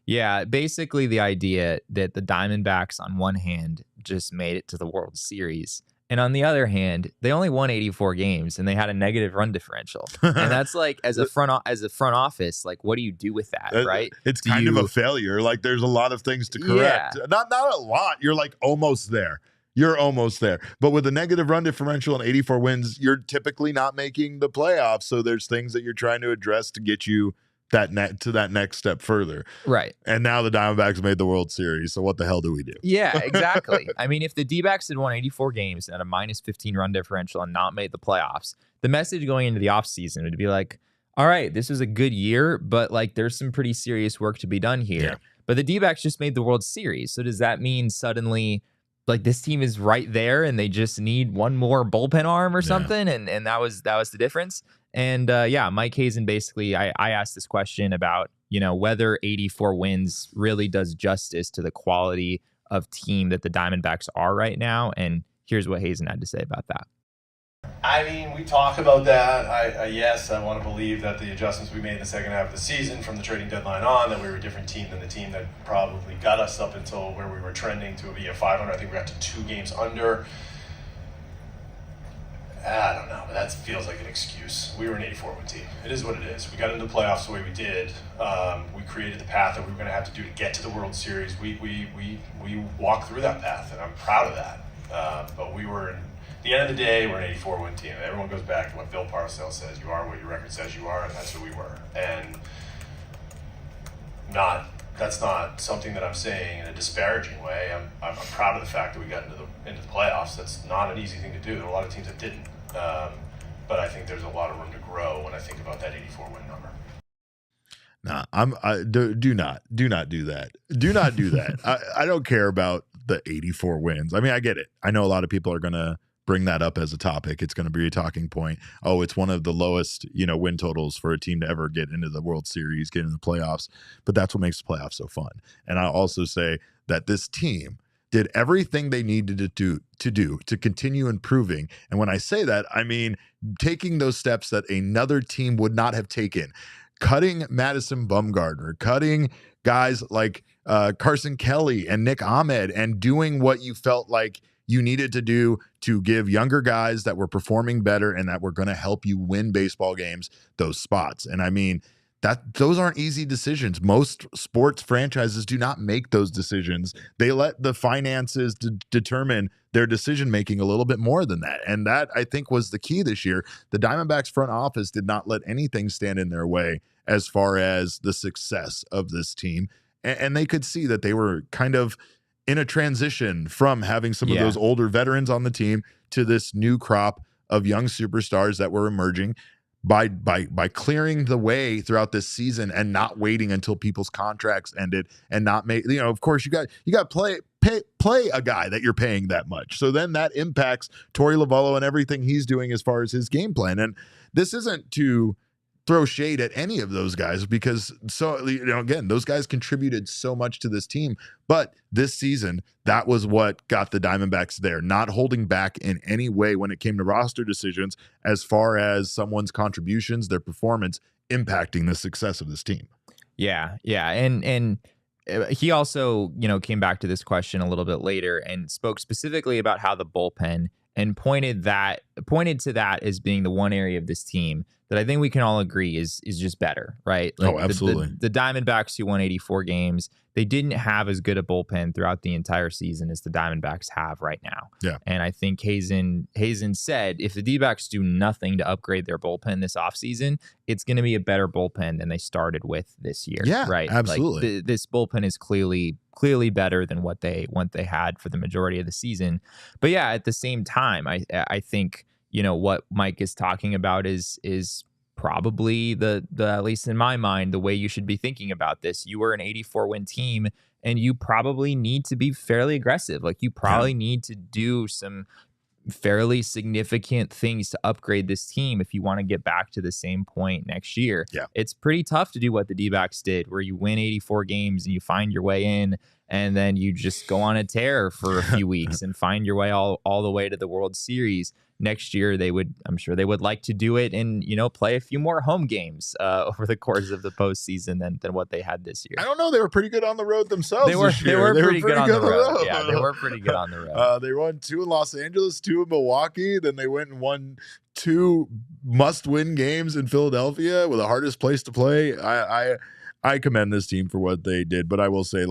Yeah, basically the idea that the Diamondbacks on one hand just made it to the World Series, and on the other hand, they only won 84 games and they had a negative run differential. And that's like, as a front office, like, what do you do with that, right? It's kind of a failure. Like, there's a lot of things to correct. Not a lot. You're like almost there. You're almost there. But with a negative run differential and 84 wins, you're typically not making the playoffs. So there's things that you're trying to address to get you to that next step further. Right. And now the Diamondbacks made the World Series. So what the hell do we do? Yeah, exactly. I mean, if the D-backs had won 84 games and had a minus 15 run differential and not made the playoffs, the message going into the offseason would be like, all right, this was a good year, but like, there's some pretty serious work to be done here. Yeah. But the D-backs just made the World Series. So does that mean suddenly, like, this team is right there and they just need one more bullpen arm or something, and that was the difference? And yeah, Mike Hazen, basically, I asked this question about, whether 84 wins really does justice to the quality of team that the Diamondbacks are right now. And here's what Hazen had to say about that. I mean, we talk about that. Yes, I want to believe that the adjustments we made in the second half of the season from the trading deadline on, that we were a different team than the team that probably got us up until where we were trending to be a 500. I think we got to 2 games under. I don't know, but that feels like an excuse. We were an 84-win team. It is what it is. We got into the playoffs the way we did. We created the path that we were going to have to do to get to the World Series. We walked through that path, and I'm proud of that. But we were, at the end of the day, we're an 84-win team. Everyone goes back to what Bill Parcells says: you are what your record says you are, and that's who we were. And that's not something that I'm saying in a disparaging way. I'm proud of the fact that we got into the playoffs. That's not an easy thing to do. There are a lot of teams that didn't. But I think there's a lot of room to grow when I think about that 84-win number. Nah, do not do that. Do not do that. I don't care about the 84 wins. I mean, I get it. I know a lot of people are going to bring that up as a topic. It's going to be a talking point. Oh, it's one of the lowest, win totals for a team to ever get into the World Series, get into the playoffs. But that's what makes the playoffs so fun. And I'll also say that this team did everything they needed to continue improving. And when I say that, I mean taking those steps that another team would not have taken. Cutting Madison Bumgarner, cutting guys like Carson Kelly and Nick Ahmed, and doing what you felt like you needed to do to give younger guys that were performing better and that were going to help you win baseball games those spots. And I mean, those aren't easy decisions. Most sports franchises do not make those decisions. They let the finances determine their decision making a little bit more than that. And that, I think, was the key this year. The Diamondbacks front office did not let anything stand in their way as far as the success of this team. And they could see that they were kind of in a transition from having some of those older veterans on the team to this new crop of young superstars that were emerging. By clearing the way throughout this season and not waiting until people's contracts ended and not make, of course you got play a guy that you're paying that much. So then that impacts Torey Lovullo and everything he's doing as far as his game plan. And this isn't to throw shade at any of those guys because again, those guys contributed so much to this team, but this season, that was what got the Diamondbacks there, not holding back in any way when it came to roster decisions as far as someone's contributions, their performance impacting the success of this team. Yeah. And he also, came back to this question a little bit later and spoke specifically about how the bullpen, and pointed to that as being the one area of this team that I think we can all agree is just better, right? Like absolutely. The Diamondbacks, who won 84 games, they didn't have as good a bullpen throughout the entire season as the Diamondbacks have right now. Yeah. And I think Hazen said if the D-backs do nothing to upgrade their bullpen this offseason, it's going to be a better bullpen than they started with this year. Yeah, right. Absolutely. Like this bullpen is clearly better than what they had for the majority of the season. But yeah, at the same time, I think, what Mike is talking about is probably the at least in my mind, the way you should be thinking about this. You were an 84-win team, and you probably need to be fairly aggressive. Like you probably need to do some fairly significant things to upgrade this team if you want to get back to the same point next year. Yeah. It's pretty tough to do what the D-backs did, where you win 84 games and you find your way in, and then you just go on a tear for a few weeks and find your way all the way to the World Series. Next year, I'm sure they would like to do it and, play a few more home games over the course of the postseason than what they had this year. I don't know. They were pretty good on the road themselves. They were pretty good on the road. Yeah, they were pretty good on the road. They won 2 in Los Angeles, 2 in Milwaukee. Then they went and won 2 must-win games in Philadelphia with the hardest place to play. I commend this team for what they did, but I will say,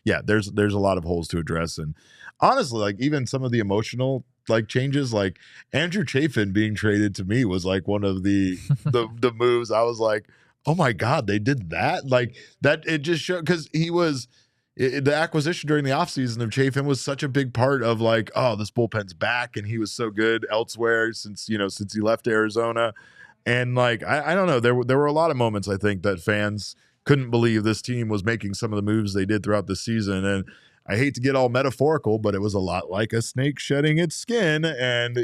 there's a lot of holes to address. And honestly, even some of the emotional changes, like Andrew Chafin being traded to me was one of the moves. I was like, oh my God, they did that. That it just showed, because the acquisition during the offseason of Chafin was such a big part of this bullpen's back, and he was so good elsewhere since he left Arizona. And I don't know, there were a lot of moments I think that fans couldn't believe this team was making some of the moves they did throughout the season. And I hate to get all metaphorical, but it was a lot like a snake shedding its skin and,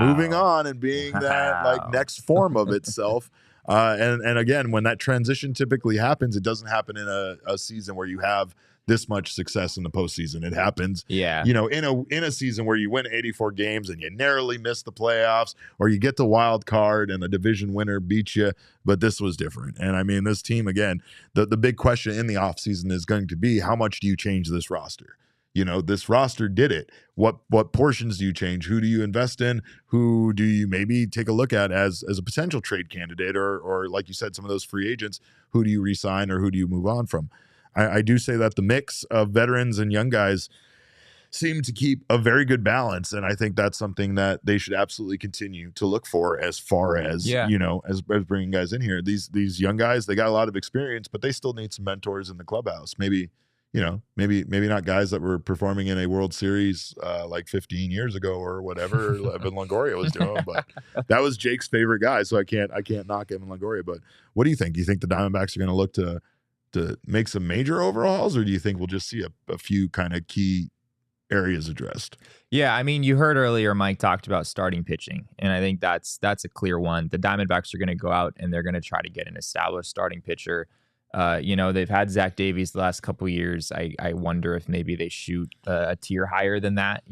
moving on and being that like next form of itself. And again, when that transition typically happens, it doesn't happen in a season where you have this much success in the postseason. It happens, in a season where you win 84 games and you narrowly miss the playoffs, or you get the wild card and the division winner beats you. But this was different. And I mean, this team, again, the big question in the offseason is going to be, how much do you change this roster? This roster did it. What portions do you change? Who do you invest in? Who do you maybe take a look at as a potential trade candidate, or like you said, some of those free agents? Who do you re-sign or who do you move on from? I do say that the mix of veterans and young guys seem to keep a very good balance, and I think that's something that they should absolutely continue to look for as far as as bringing guys in here. These young guys, they got a lot of experience, but they still need some mentors in the clubhouse. Maybe not guys that were performing in a World Series like 15 years ago or whatever Evan Longoria was doing, but that was Jake's favorite guy, so I can't knock Evan Longoria. But what do you think? Do you think the Diamondbacks are going to look to make some major overhauls, or do you think we'll just see a few kind of key areas addressed? Yeah, I mean, you heard earlier Mike talked about starting pitching, and I think that's a clear one. The Diamondbacks are going to go out and they're going to try to get an established starting pitcher. They've had Zach Davies the last couple of years. I wonder if maybe they shoot a tier higher than that.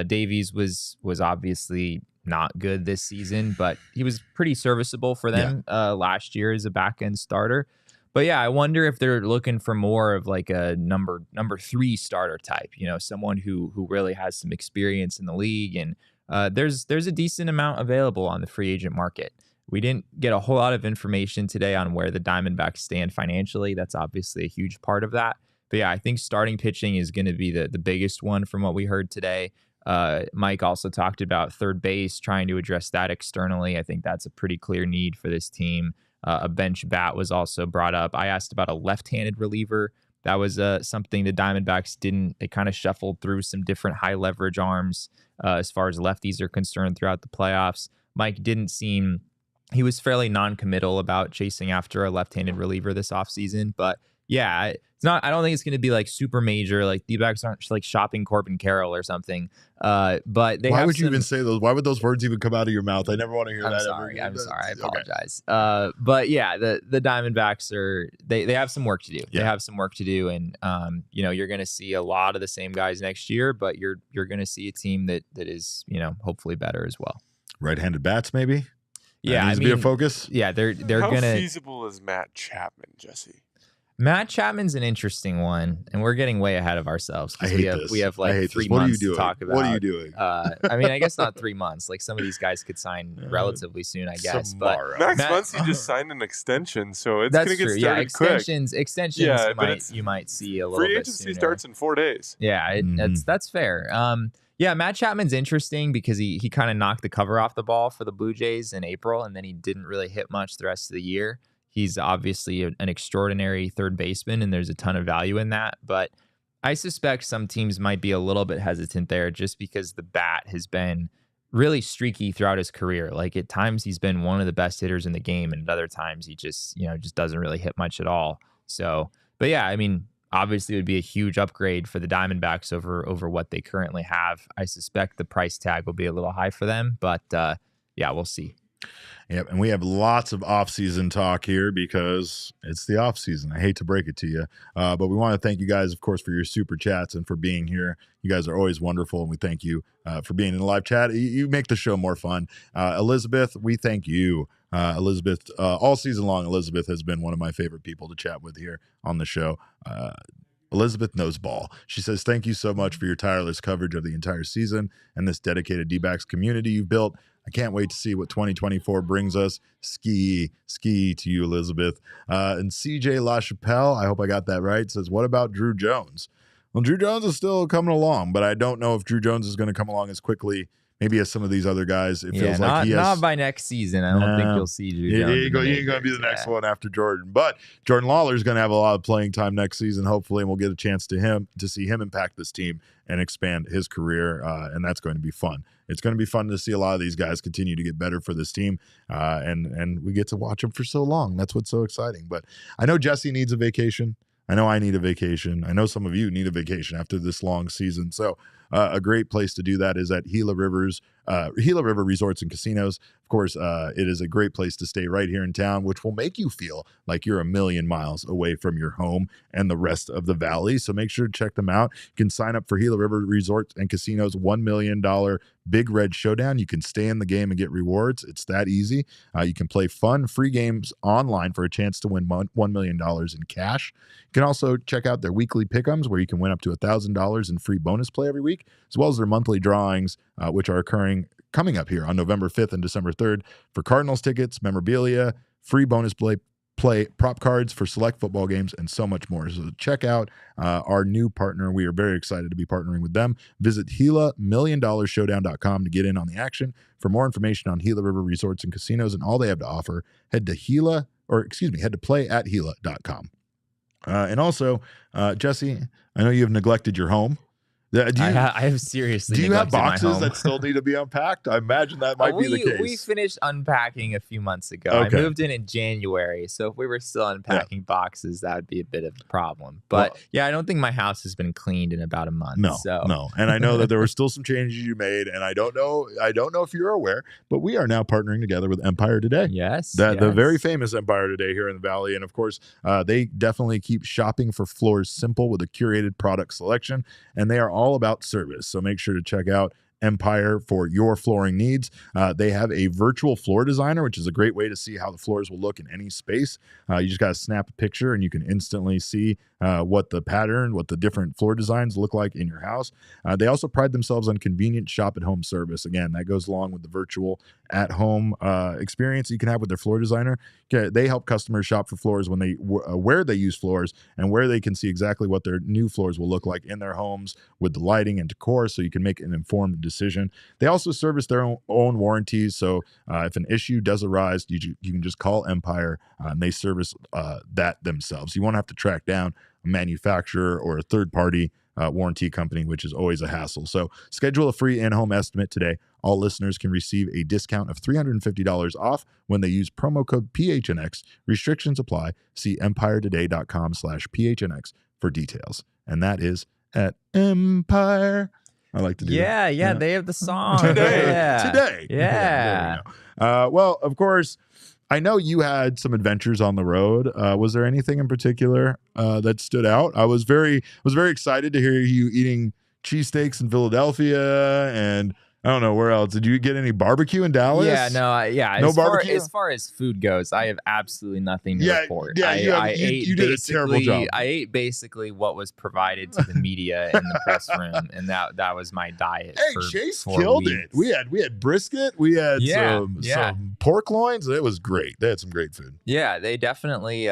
Davies was obviously not good this season, but he was pretty serviceable for them last year as a back end starter. But yeah, I wonder if they're looking for more of like a number 3 starter type, someone who really has some experience in the league. And there's a decent amount available on the free agent market. We didn't get a whole lot of information today on where the Diamondbacks stand financially. That's obviously a huge part of that. But yeah, I think starting pitching is going to be the biggest one from what we heard today. Mike also talked about third base, trying to address that externally. I think that's a pretty clear need for this team. A bench bat was also brought up. I asked about a left-handed reliever. That was something the Diamondbacks didn't. They kind of shuffled through some different high leverage arms as far as lefties are concerned throughout the playoffs. Mike didn't seem. He was fairly non-committal about chasing after a left-handed reliever this offseason. But yeah, it's not. I don't think it's going to be like super major. Like the Backs aren't like shopping Corbin Carroll or something. But they. Why would you even say those? Why would those words even come out of your mouth? I never want to hear that. I'm sorry. I apologize. Okay. But yeah, the Diamondbacks are. They have some work to do. Yeah. They have some work to do, and you're going to see a lot of the same guys next year. But you're going to see a team that is hopefully better as well. Right-handed bats, maybe. Yeah, needs to be a focus. Yeah, they're How gonna. feasible is Matt Chapman, Jesse? Matt Chapman's an interesting one, and we're getting way ahead of ourselves. I hate this. We have like 3 What months to talk about. What are you doing? I mean, I guess not 3 months. Like some of these guys could sign relatively soon, I guess. Tomorrow. But Max Muncy just signed an extension, so it's going to get started quick. Extensions. You might see a little free bit agency sooner. starts in 4 days. Yeah, that's fair. Yeah, Matt Chapman's interesting because he kind of knocked the cover off the ball for the Blue Jays in April, and then he didn't really hit much the rest of the year. He's obviously an extraordinary third baseman, and there's a ton of value in that. But I suspect some teams might be a little bit hesitant there just because the bat has been really streaky throughout his career. Like at times he's been one of the best hitters in the game, and at other times he just doesn't really hit much at all. So, but yeah, I mean, obviously it would be a huge upgrade for the Diamondbacks over what they currently have. I suspect the price tag will be a little high for them, but yeah, we'll see. Yep, and we have lots of off-season talk here because it's the off-season. I hate to break it to you, but we want to thank you guys, of course, for your super chats and for being here. You guys are always wonderful, and we thank you for being in the live chat. You make the show more fun. Elizabeth, we thank you. Elizabeth, all season long, Elizabeth has been one of my favorite people to chat with here on the show. Elizabeth knows ball. She says, thank you so much for your tireless coverage of the entire season and this dedicated D-backs community you've built. I can't wait to see what 2024 brings us. Ski to you, Elizabeth. And CJ LaChapelle, I hope I got that right, says, what about Drew Jones? Well, Drew Jones is still coming along, but I don't know if Drew Jones is going to come along as quickly maybe as some of these other guys. It feels like he has. Not by next season. I don't think you'll see Drew Jones. He ain't going to be the next one after Jordan. But Jordan Lawler is going to have a lot of playing time next season, hopefully, and we'll get a chance to see him impact this team and expand his career, and that's going to be fun. It's going to be fun to see a lot of these guys continue to get better for this team, and we get to watch them for so long. That's what's so exciting. But I know Jesse needs a vacation. I know I need a vacation. I know some of you need a vacation after this long season. So a great place to do that is at Gila River Resorts and Casinos. Of course, it is a great place to stay right here in town, which will make you feel like you're a million miles away from your home and the rest of the valley. So make sure to check them out. You can sign up for Gila River Resorts and Casinos $1 million Big Red Showdown. You can stay in the game and get rewards. It's that easy. You can play fun, free games online for a chance to win $1 million in cash. You can also check out their weekly pick'ems where you can win up to $1,000 in free bonus play every week, as well as their monthly drawings, which are coming up here on November 5th and December 3rd for Cardinals tickets, memorabilia, free bonus play prop cards for select football games, and so much more. So check out our new partner. We are very excited to be partnering with them. Visit GilaMillionDollarShowdown.com to get in on the action. For more information on Gila River Resorts and Casinos and all they have to offer, head to playatgila.com. And also, Jesse, I know you have neglected your home. I have seriously. Do you have neglected boxes that still need to be unpacked? I imagine that might be the case. We finished unpacking a few months ago. Okay. I moved in January, so if we were still unpacking boxes, that would be a bit of a problem. But yeah, I don't think my house has been cleaned in about a month. No. And I know that there were still some changes you made, and I don't know if you're aware, but we are now partnering together with Empire Today. Yes. The very famous Empire Today here in the Valley. And of course, they definitely keep shopping for floors simple with a curated product selection, and they are all about service. So make sure to check out Empire for your flooring needs. They have a virtual floor designer, which is a great way to see how the floors will look in any space. You just got to snap a picture and you can instantly see what the pattern, what the different floor designs look like in your house. They also pride themselves on convenient shop-at-home service. Again, that goes along with the virtual at-home experience you can have with their floor designer. They help customers shop for floors when where they use floors and where they can see exactly what their new floors will look like in their homes with the lighting and decor, so you can make an informed decision. They also service their own warranties, so if an issue does arise, you can just call Empire and they service that themselves. You won't have to track down a manufacturer or a third-party warranty company, which is always a hassle. So schedule a free in-home estimate today. All listeners can receive a discount of $350 off when they use promo code PHNX. Restrictions apply. See empiretoday.com/PHNX for details. And that is at Empire. I like to do that. Yeah, they have the song. Today. Yeah. Well, of course, I know you had some adventures on the road. Was there anything in particular that stood out? I was very excited to hear you eating cheesesteaks in Philadelphia, and I don't know where else. Did you get any barbecue in Dallas? Yeah, no. No barbecue? As far as food goes, I have absolutely nothing to report. Yeah, you did a terrible job. I ate basically what was to the media in the press room, and that was my diet. Hey, Chase killed it. We had brisket. We had some pork loins. It was great. They had some great food. Yeah, they definitely.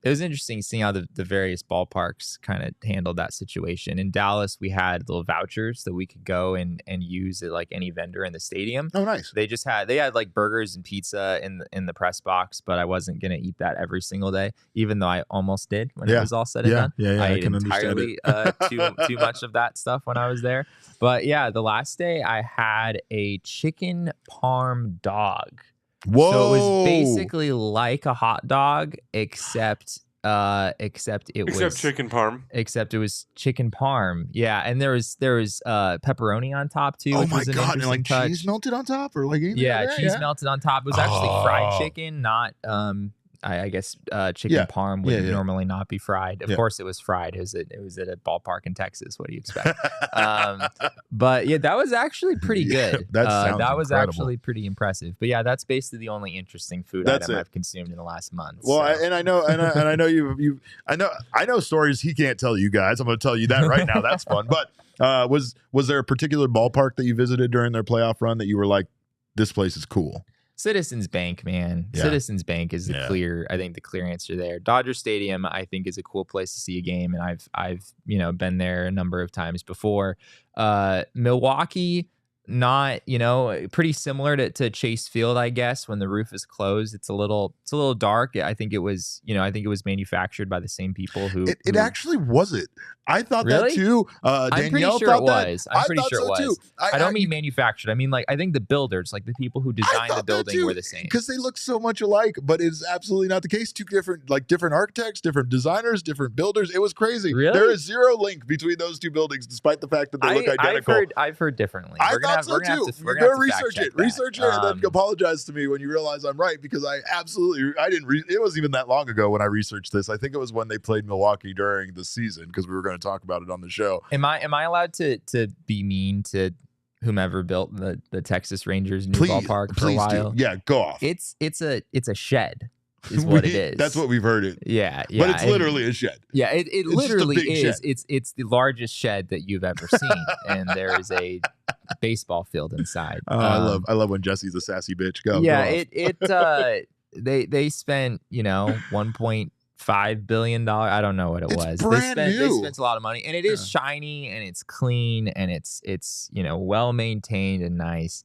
It was interesting seeing how the various ballparks kind of handled that situation. In Dallas, we had little vouchers that we could go and use at like any vendor in the stadium. Oh, nice. They had like burgers and pizza in the press box, but I wasn't gonna eat that every single day, even though I almost did when it was all said and done. Yeah, I ate entirely too much of that stuff when I was there. But yeah, the last day I had a chicken parm dog. Whoa! So it was basically like a hot dog, except chicken parm. Except it was chicken parm. Yeah, and there was pepperoni on top too. Oh my god! And like touch. Cheese melted on top, or like cheese melted on top. It was actually fried chicken, not I guess chicken parm would normally not be fried. Of course, it was fried. It was at a ballpark in Texas. What do you expect? But yeah, that was actually pretty good. That was actually pretty impressive. But yeah, that's basically the only interesting food item I've consumed in the last month. Well, and I know I know stories he can't tell you guys. I'm going to tell you that right now. That's fun. But was there a particular ballpark that you visited during their playoff run that you were like, this place is cool? Citizens Bank, man. Yeah. Citizens Bank is the clear answer there. Dodger Stadium, I think, is a cool place to see a game, and I've been there a number of times before. Milwaukee, not, pretty similar to Chase Field, I guess. When the roof is closed, it's a little dark. I think it was manufactured by the same people who. It actually wasn't. I thought Really? that too. I'm pretty Danielle sure thought it was. that. I'm pretty thought sure so it was. too. I don't mean manufactured. I mean, like, I think the builders, like the people who designed the building, were the same. Because they look so much alike, but it's absolutely not the case. Two different architects, different designers, different builders. It was crazy. Really? There is zero link between those two buildings, despite the fact that they look identical. I've heard differently. I thought so too. You're gonna research it. Research it, and then apologize to me when you realize I'm right, because I didn't. It wasn't even that long ago when I researched this. I think it was when they played Milwaukee during the season, because we were going to talk about it on the show. Am I allowed to be mean to whomever built the Texas Rangers new ballpark for a while? Do. Yeah, go off. It's a shed, is what it is. That's what we've heard it. Yeah. But it's literally a shed. Yeah, it literally is. Shed. It's the largest shed that you've ever seen, and there is a baseball field inside. I love when Jesse's a sassy bitch. Go. Yeah, go they spent $1.5 billion. I don't know what it was. They spent a lot of money, and it is shiny and it's clean and it's well maintained and nice.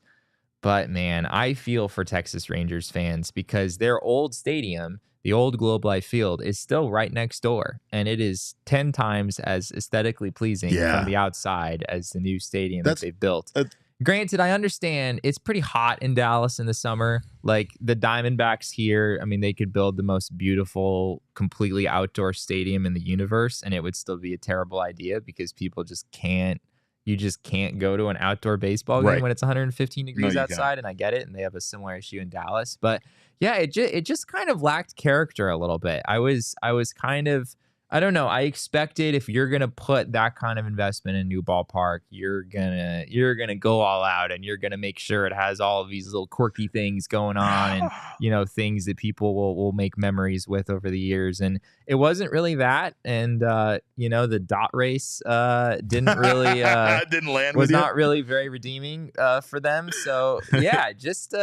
But man, I feel for Texas Rangers fans, because their old stadium, the old Globe Life Field, is still right next door, and it is 10 times as aesthetically pleasing from the outside as the new stadium that they've built. Granted, I understand it's pretty hot in Dallas in the summer. Like the Diamondbacks here, I mean, they could build the most beautiful, completely outdoor stadium in the universe, and it would still be a terrible idea, because people just can't. You just can't go to an outdoor baseball game when it's 115 degrees outside, and I get it, and they have a similar issue in Dallas. But yeah, it just kind of lacked character a little bit. I was kind of, I don't know. I expected, if you're gonna put that kind of investment in a new ballpark, you're gonna go all out, and you're gonna make sure it has all of these little quirky things going on, and things that people will make memories with over the years. And it wasn't really that. And the dot race didn't really didn't land. Was not really very redeeming for them. So yeah, just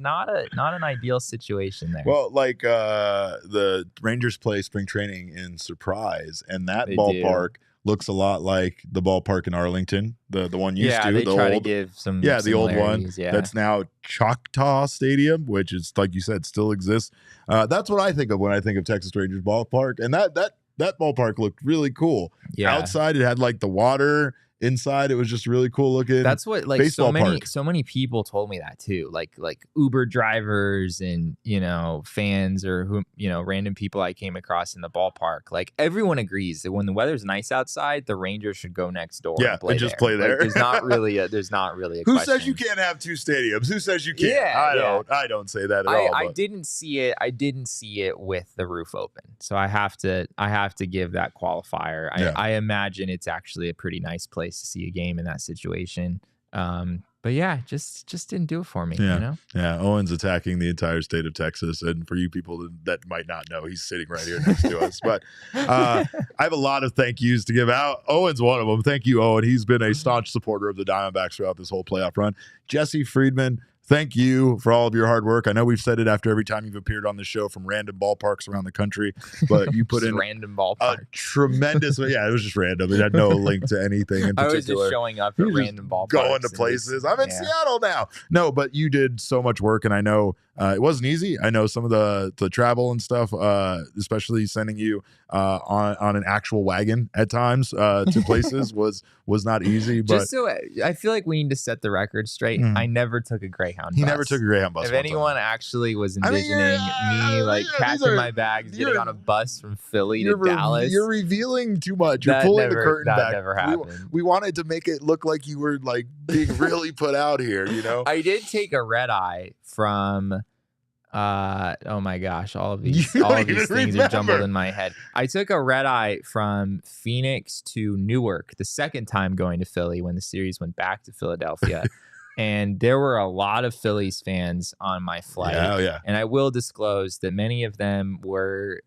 not an ideal situation there. Well, like the Rangers play spring training in Surprise, and that ballpark looks a lot like the ballpark in Arlington, the one used to. They the try old, to give some the old one that's now Choctaw Stadium, which is, like you said, still exists. That's what I think of when I think of Texas Rangers ballpark, and that ballpark looked really cool. Yeah. Outside, it had like the water. Inside, it was just really cool looking. That's what so many people told me that too. Like Uber drivers and fans, or random people I came across in the ballpark. Like everyone agrees that when the weather's nice outside, the Rangers should go next door. Yeah, and just play there. Like, there's not really a Who question. says you can't have two stadiums? Who says you can't? Yeah, I don't say that at all. I didn't see it. I didn't see it with the roof open, so I have to give that qualifier. I imagine it's actually a pretty nice place to see a game in that situation. But yeah, just didn't do it for me. Yeah. Owen's attacking the entire state of Texas, and for you people that might not know, he's sitting right here next to us. But I have a lot of thank yous to give out. Owen's one of them. Thank you, Owen. He's been a staunch supporter of the Diamondbacks throughout this whole playoff run. Jesse Friedman, thank you for all of your hard work. I know we've said it after every time you've appeared on the show from random ballparks around the country, but you put in random ballpark. A tremendous. Yeah, it was just random. It had no link to anything in particular. I was just showing up at random ballparks, going to places. I'm in Seattle now. No, but you did so much work, and I know it wasn't easy. I know some of the travel and stuff, especially sending you on an actual wagon at times to places was not easy. But just so I feel like we need to set the record straight. I never took a Greyhound bus. He never took a Greyhound bus. If anyone actually was envisioning me packing my bags, getting on a bus from Philly to Dallas, you're revealing too much. You're pulling the curtain back. That never happened. We wanted to make it look like you were like being really put out here. I did take a red eye from. Oh my gosh, all of these things are jumbled in my head. I took a red eye from Phoenix to Newark the second time going to Philly when the series went back to Philadelphia. And there were a lot of Phillies fans on my flight. Yeah. And I will disclose that many of them were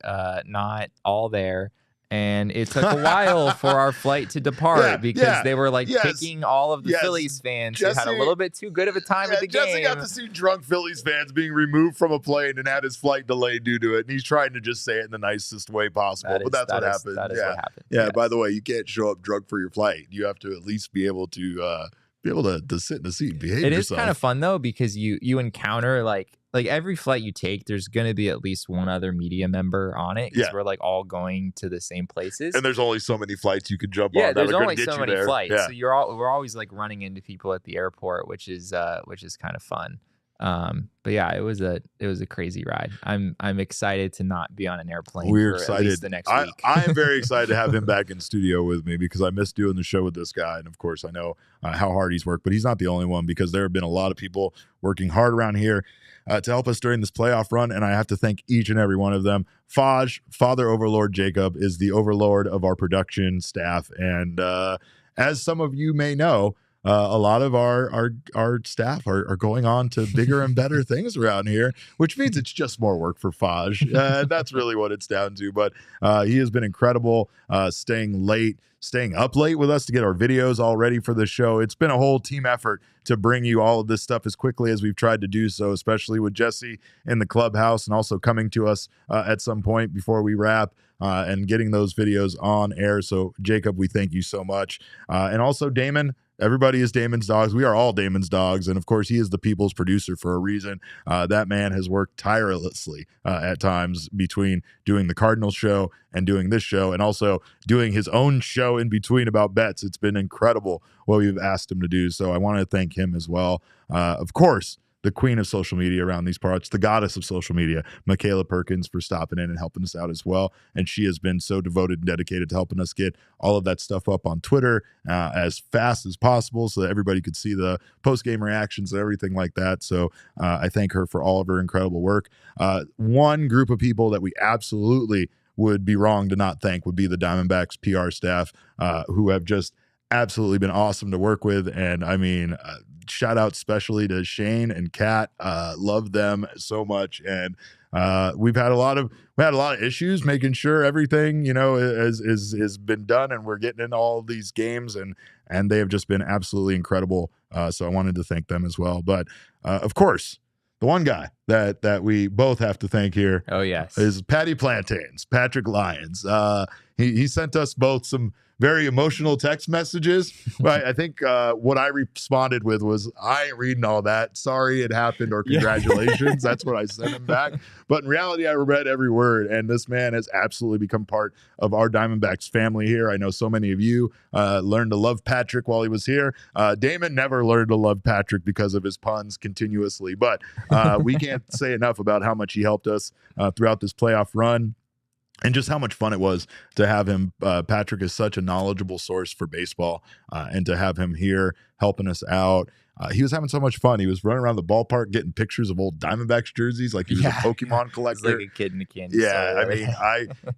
not all there. And it took a while for our flight to depart because they were picking all of the Phillies fans who had a little bit too good of a time at the game. Jesse got to see drunk Phillies fans being removed from a plane and had his flight delayed due to it. And he's trying to just say it in the nicest way possible. But that's what happened. That is what happened. Yeah, yes. By the way, you can't show up drunk for your flight. You have to at least be able to be able to sit in a seat and behave It yourself. is kind of fun though, because you encounter like every flight you take, there's going to be at least one other media member on it, because we're like all going to the same places. And the's only so many flights you could jump on. There's that are only get so you many there. flights. Yeah. So we're always like running into people at the airport, which is kind of fun. But yeah, it was a crazy ride. I'm excited to not be on an airplane. We're for excited. At least the next week. I am very excited to have him back in studio with me, because I miss doing the show with this guy. And of course, I know how hard he's worked, but he's not the only one, because there have been a lot of people working hard around here to help us during this playoff run. And I have to thank each and every one of them. Father Overlord Jacob is the overlord of our production staff. And as some of you may know, a lot of our staff are going on to bigger and better things around here, which means it's just more work for Faj. That's really what it's down to. But he has been incredible, staying up late with us to get our videos all ready for the show. It's been a whole team effort to bring you all of this stuff as quickly as we've tried to do so, especially with Jesse in the clubhouse, and also coming to us at some point before we wrap. And getting those videos on air. So, Jacob, we thank you so much. And also, Damon. Everybody is Damon's dogs. We are all Damon's dogs. And of course, he is the people's producer for a reason. That man has worked tirelessly at times between doing the Cardinals show and doing this show, and also doing his own show in between about bets. It's been incredible what we've asked him to do. So I want to thank him as well. Of course, the queen of social media around these parts, the goddess of social media, Michaela Perkins, for stopping in and helping us out as well. And she has been so devoted and dedicated to helping us get all of that stuff up on Twitter as fast as possible, so that everybody could see the post-game reactions and everything like that. So I thank her for all of her incredible work. One group of people that we absolutely would be wrong to not thank would be the Diamondbacks PR staff, who have just absolutely been awesome to work with. And I mean, shout out especially to Shane and Kat. Love them so much. And we had a lot of issues making sure everything, is been done, and we're getting in all these games, and they have just been absolutely incredible. So I wanted to thank them as well. But of course, the one guy that we both have to thank here, is Patty Plantains, Patrick Lyons. He sent us both some very emotional text messages. But I think what I responded with was, I ain't reading all that. Sorry it happened, or congratulations. That's what I sent him back. But in reality, I read every word. And this man has absolutely become part of our Diamondbacks family here. I know so many of you learned to love Patrick while he was here. Damon never learned to love Patrick because of his puns continuously. But we can't say enough about how much he helped us throughout this playoff run. And just how much fun it was to have him. Patrick is such a knowledgeable source for baseball, and to have him here helping us out. He was having so much fun. He was running around the ballpark getting pictures of old Diamondbacks jerseys like he was a Pokemon collector. He's like a kid in a candy store. I mean,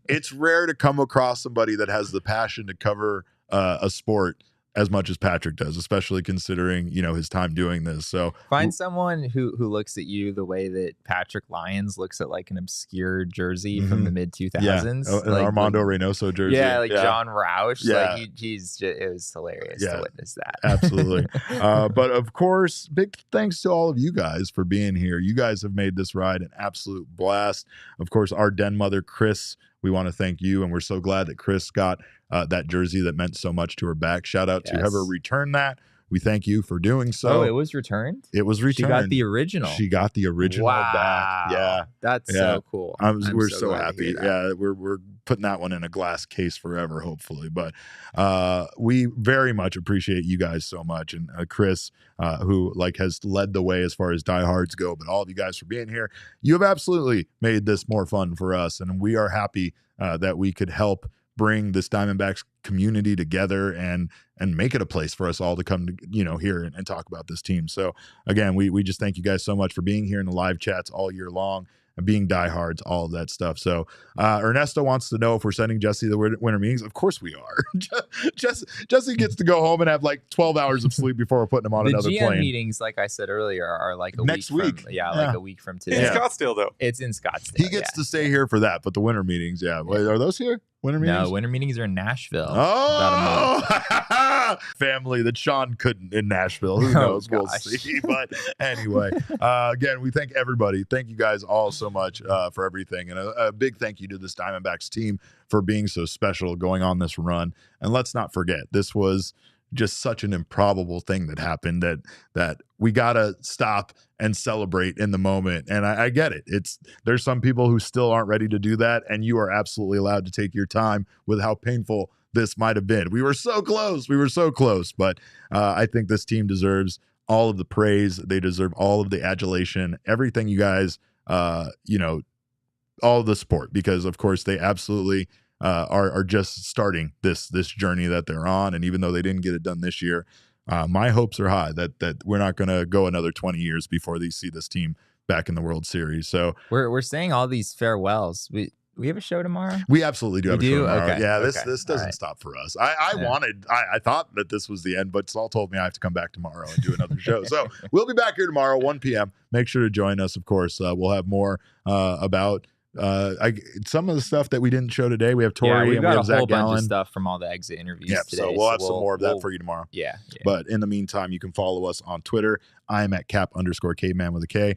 it's rare to come across somebody that has the passion to cover a sport as much as Patrick does, especially considering, his time doing this. So find someone who looks at you the way that Patrick Lyons looks at like an obscure jersey from the mid 2000s. An Armando Reynoso jersey. John Roush. Yeah. It was hilarious to witness that. Absolutely. But of course, big thanks to all of you guys for being here. You guys have made this ride an absolute blast. Of course, our den mother, Chris, we want to thank you, and we're so glad that Chris got that jersey that meant so much to her back. Shout out to whoever returned that. We thank you for doing so. Oh, it was returned? It was returned. She got the original. Back. Yeah. That's so cool. We're so happy. Yeah, we're putting that one in a glass case forever, hopefully. But we very much appreciate you guys so much. And Chris, who has led the way as far as diehards go, but all of you guys for being here. You have absolutely made this more fun for us. And we are happy that we could help bring this Diamondbacks community together and make it a place for us all to come to, here and talk about this team. So again, we just thank you guys so much for being here in the live chats all year long and being diehards, all of that stuff. So Ernesto wants to know if we're sending Jesse the winter meetings. Of course we are. Jesse gets to go home and have 12 hours of sleep before we're putting him on another GM plane. Meetings, like I said earlier, are like a next week. Like a week from today. In Scottsdale, though. It's in Scottsdale. He gets to stay here for that, but the winter meetings, Wait, are those here? Winter meetings? No, winter meetings are in Nashville. Oh, family that Sean couldn't in Nashville. Who knows? We'll see. But anyway, again, we thank everybody. Thank you guys all so much for everything. And a big thank you to this Diamondbacks team for being so special going on this run. And let's not forget, this was just such an improbable thing that happened that we gotta stop and celebrate in the moment. And I get it. There's some people who still aren't ready to do that, and you are absolutely allowed to take your time with how painful this might have been. We were so close. But I think this team deserves all of the praise. They deserve all of the adulation, everything you guys, all of the support, because of course they absolutely are just starting this journey that they're on. And even though they didn't get it done this year, my hopes are high that we're not going to go another 20 years before they see this team back in the World Series. So we're saying all these farewells. We have a show tomorrow? We absolutely do have a show tomorrow. Okay. Yeah, this doesn't stop for us. I thought that this was the end, but Saul told me I have to come back tomorrow and do another show. So we'll be back here tomorrow, 1 p.m. Make sure to join us. Of course, we'll have more about some of the stuff that we didn't show today. We have Tori and we have Zach Gallen. We've got a whole bunch of stuff from all the exit interviews today. So we'll have some more of that for you tomorrow. Yeah. But in the meantime, you can follow us on Twitter. I am at cap_caveman with a K.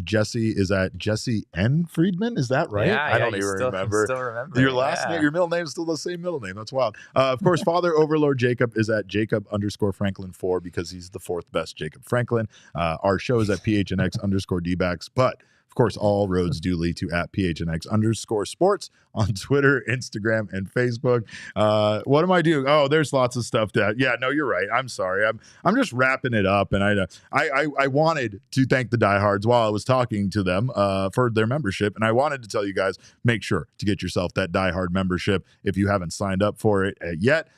Jesse is at Jesse N. Friedman. Is that right? Yeah, I don't even remember. Still remember. Your last name, your middle name is still the same middle name. That's wild. Of course, Father Overlord Jacob is at Jacob_Franklin4 because he's the fourth best Jacob Franklin. Our show is at PHNX_DBacks. But of course, all roads do lead to at PHNX_sports on Twitter, Instagram, and Facebook. What am I doing? Oh, there's lots of stuff no, you're right. I'm sorry. I'm just wrapping it up. And I wanted to thank the diehards while I was talking to them for their membership. And I wanted to tell you guys, make sure to get yourself that diehard membership if you haven't signed up for it yet.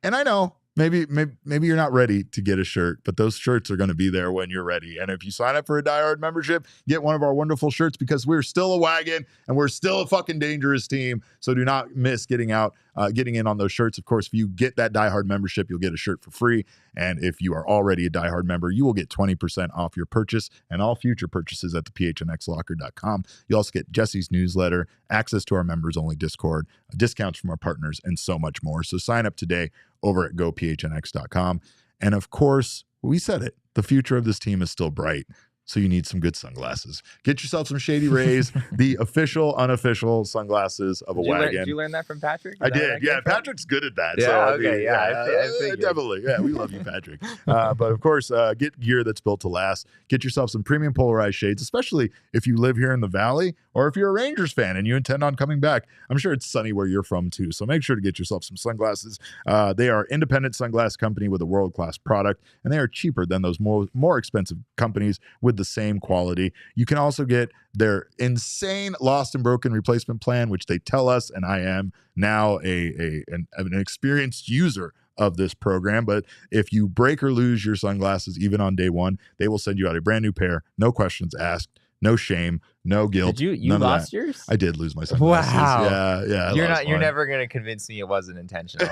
And I know, Maybe you're not ready to get a shirt, but those shirts are going to be there when you're ready. And if you sign up for a diehard membership, get one of our wonderful shirts because we're still a wagon and we're still a fucking dangerous team. So do not miss getting in on those shirts. Of course, if you get that diehard membership, you'll get a shirt for free. And if you are already a diehard member, you will get 20% off your purchase and all future purchases at the phnxlocker.com. You also get Jesse's newsletter, access to our members only Discord, discounts from our partners, and so much more. So sign up today over at gophnx.com. And of course, we said it, the future of this team is still bright. So you need some good sunglasses. Get yourself some Shady Rays, the official, unofficial sunglasses of a wagon. Did you learn that from Patrick? I did. Yeah, Patrick's good at that. Yeah, so, okay. I definitely. Yeah, we love you, Patrick. But of course, get gear that's built to last. Get yourself some premium polarized shades, especially if you live here in the Valley or if you're a Rangers fan and you intend on coming back. I'm sure it's sunny where you're from too. So make sure to get yourself some sunglasses. They are independent sunglass company with a world-class product, and they are cheaper than those more expensive companies with the same quality. You can also get their insane lost and broken replacement plan, which they tell us, and I am now an experienced user of this program. But if you break or lose your sunglasses, even on day one, they will send you out a brand new pair, no questions asked, no shame, no guilt. Did you lost yours? I did lose my sunglasses. Wow. Yeah. You're never gonna convince me it wasn't intentional.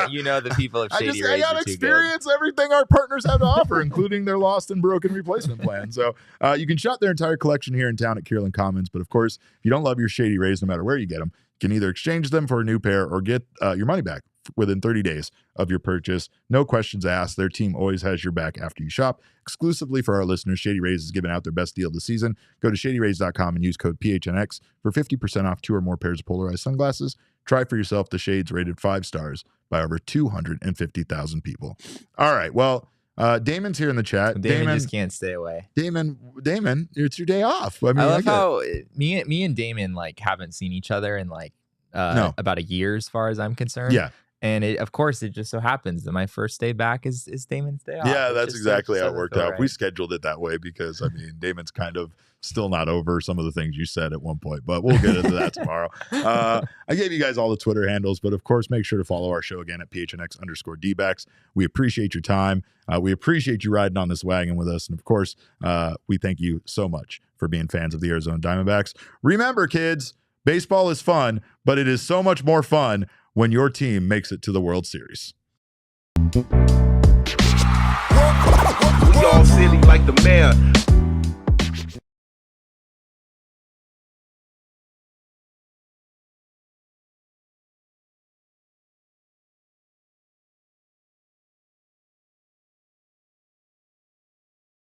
You know the people of Shady Rays. I got experience everything our partners have to offer, including their lost and broken replacement plan. So you can shop their entire collection here in town at Kierland Commons. But of course, if you don't love your Shady Rays, no matter where you get them, you can either exchange them for a new pair or get your money back within 30 days of your purchase. No questions asked. Their team always has your back after you shop. Exclusively for our listeners, Shady Rays is giving out their best deal of the season. Go to shadyrays.com and use code PHNX for 50% off 2 or more pairs of polarized sunglasses. Try for yourself the shades rated 5 stars by over 250,000 people. All right. Well, Damon's here in the chat. Damon just can't stay away. Damon, it's your day off. I love how me and Damon haven't seen each other in about a year as far as I'm concerned. Yeah. And of course, it just so happens that my first day back is Damon's day off. Yeah, that's exactly how it worked out. Right. We scheduled it that way because, Damon's kind of still not over some of the things you said at one point, but we'll get into that tomorrow. I gave you guys all the Twitter handles, but of course, make sure to follow our show again at PHNX_DBacks. We appreciate your time. We appreciate you riding on this wagon with us. And of course, we thank you so much for being fans of the Arizona Diamondbacks. Remember, kids, baseball is fun, but it is so much more fun when your team makes it to the World Series. We all silly like the mayor.